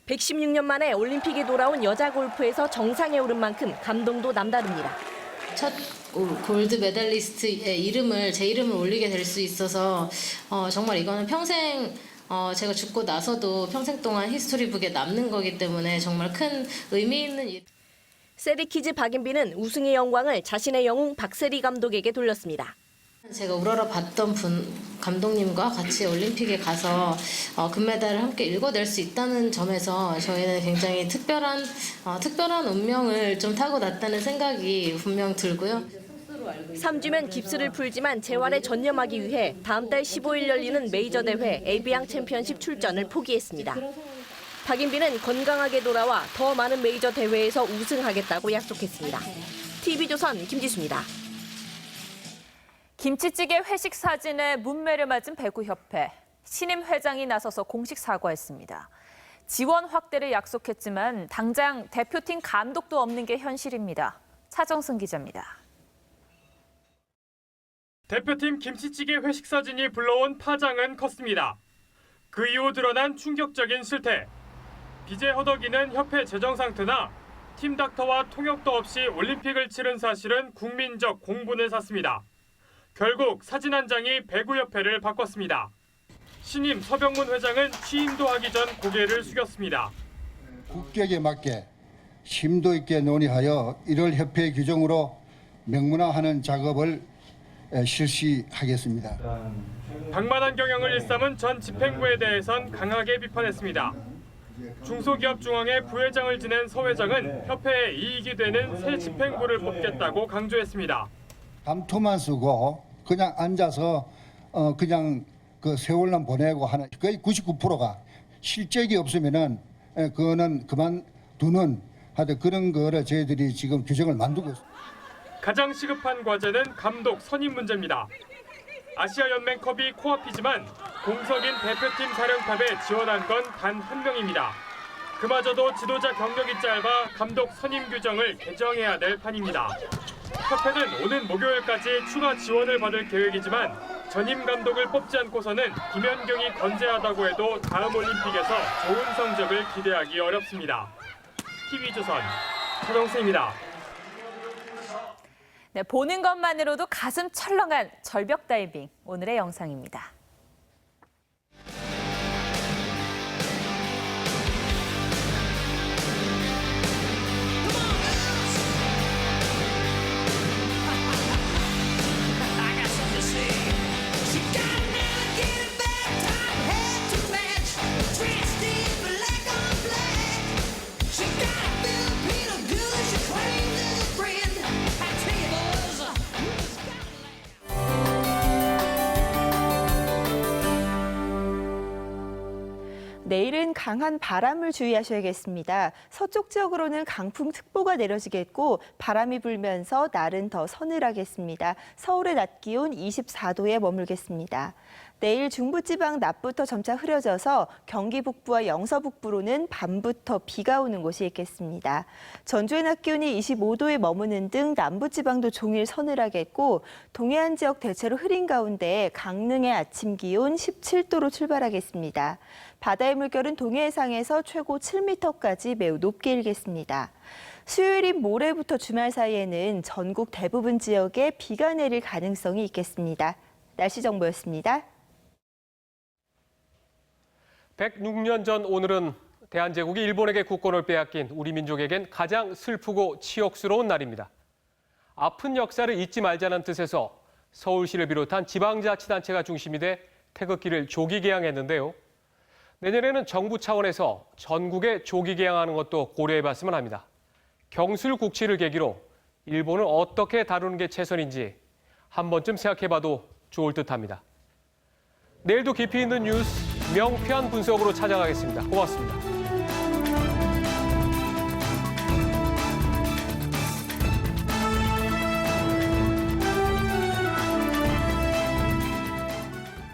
116년 만에 올림픽에 돌아온 여자 골프에서 정상에 오른 만큼 감동도 남다릅니다. 첫 골드 메달리스트의 제 이름을 올리게 될 수 있어서 정말 이거는 평생 제가 죽고 나서도 평생 동안 히스토리북에 남는 거기 때문에 정말 큰 의미 있는 일. 세리키즈 박인비는 우승의 영광을 자신의 영웅 박세리 감독에게 돌렸습니다. 제가 우러러 봤던 감독님과 같이 올림픽에 가서 금메달을 함께 일궈낼 수 있다는 점에서 저희는 굉장히 특별한 운명을 좀 타고 났다는 생각이 분명 들고요. 3주면 깁스를 풀지만 재활에 전념하기 위해 다음 달 15일 열리는 메이저 대회 에비앙 챔피언십 출전을 포기했습니다. 박인비는 건강하게 돌아와 더 많은 메이저 대회에서 우승하겠다고 약속했습니다. TV조선 김지수입니다. 김치찌개 회식 사진에 문매를 맞은 배구협회. 신임 회장이 나서서 공식 사과했습니다. 지원 확대를 약속했지만 당장 대표팀 감독도 없는 게 현실입니다. 차정승 기자입니다. 대표팀 김치찌개 회식 사진이 불러온 파장은 컸습니다. 그 이후 드러난 충격적인 실태. 빚의 허덕이는 협회 재정 상태나 팀 닥터와 통역도 없이 올림픽을 치른 사실은 국민적 공분을 샀습니다. 결국 사진 한 장이 배구협회를 바꿨습니다. 신임 서병문 회장은 취임도 하기 전 고개를 숙였습니다. 국격에 맞게 심도 있게 논의하여 1월 협회 규정으로 명문화하는 작업을 실시하겠습니다. 방만한 경영을 일삼은 전 집행부에 대해선 강하게 비판했습니다. 중소기업중앙회 부회장을 지낸 서 회장은 협회의 이익이 되는 새 집행부를 뽑겠다고 강조했습니다. 감투만 쓰고 그냥 앉아서 그냥 그 세월만 보내고 하는 거의 99%가 실적이 없으면은 그거는 그만두는 하여튼 그런 거를 저희들이 지금 규정을 만들고 있습니다. 가장 시급한 과제는 감독 선임 문제입니다. 아시아연맹컵이 코앞이지만 공석인 대표팀 사령탑에 지원한 건 단 한 명입니다. 그마저도 지도자 경력이 짧아 감독 선임 규정을 개정해야 될 판입니다. 협회는 오는 목요일까지 추가 지원을 받을 계획이지만 전임 감독을 뽑지 않고서는 김연경이 건재하다고 해도 다음 올림픽에서 좋은 성적을 기대하기 어렵습니다. TV조선 차정승입니다. 네, 보는 것만으로도 가슴 철렁한 절벽 다이빙, 오늘의 영상입니다. 내일은 강한 바람을 주의하셔야겠습니다. 서쪽 지역으로는 강풍특보가 내려지겠고 바람이 불면서 날은 더 서늘하겠습니다. 서울의 낮 기온 24도에 머물겠습니다. 내일 중부지방 낮부터 점차 흐려져서 경기 북부와 영서 북부로는 밤부터 비가 오는 곳이 있겠습니다. 전주의 낮 기온이 25도에 머무는 등 남부지방도 종일 서늘하겠고 동해안 지역 대체로 흐린 가운데 강릉의 아침 기온 17도로 출발하겠습니다. 바다의 물결은 동해상에서 최고 7m까지 매우 높게 일겠습니다. 수요일인 모레부터 주말 사이에는 전국 대부분 지역에 비가 내릴 가능성이 있겠습니다. 날씨 정보였습니다. 106년 전 오늘은 대한제국이 일본에게 국권을 빼앗긴 우리 민족에겐 가장 슬프고 치욕스러운 날입니다. 아픈 역사를 잊지 말자는 뜻에서 서울시를 비롯한 지방자치단체가 중심이 돼 태극기를 조기 개항했는데요. 내년에는 정부 차원에서 전국에 조기 개항하는 것도 고려해봤으면 합니다. 경술국치를 계기로 일본을 어떻게 다루는 게 최선인지 한 번쯤 생각해봐도 좋을 듯합니다. 내일도 깊이 있는 뉴스 명쾌한 분석으로 찾아가겠습니다. 고맙습니다.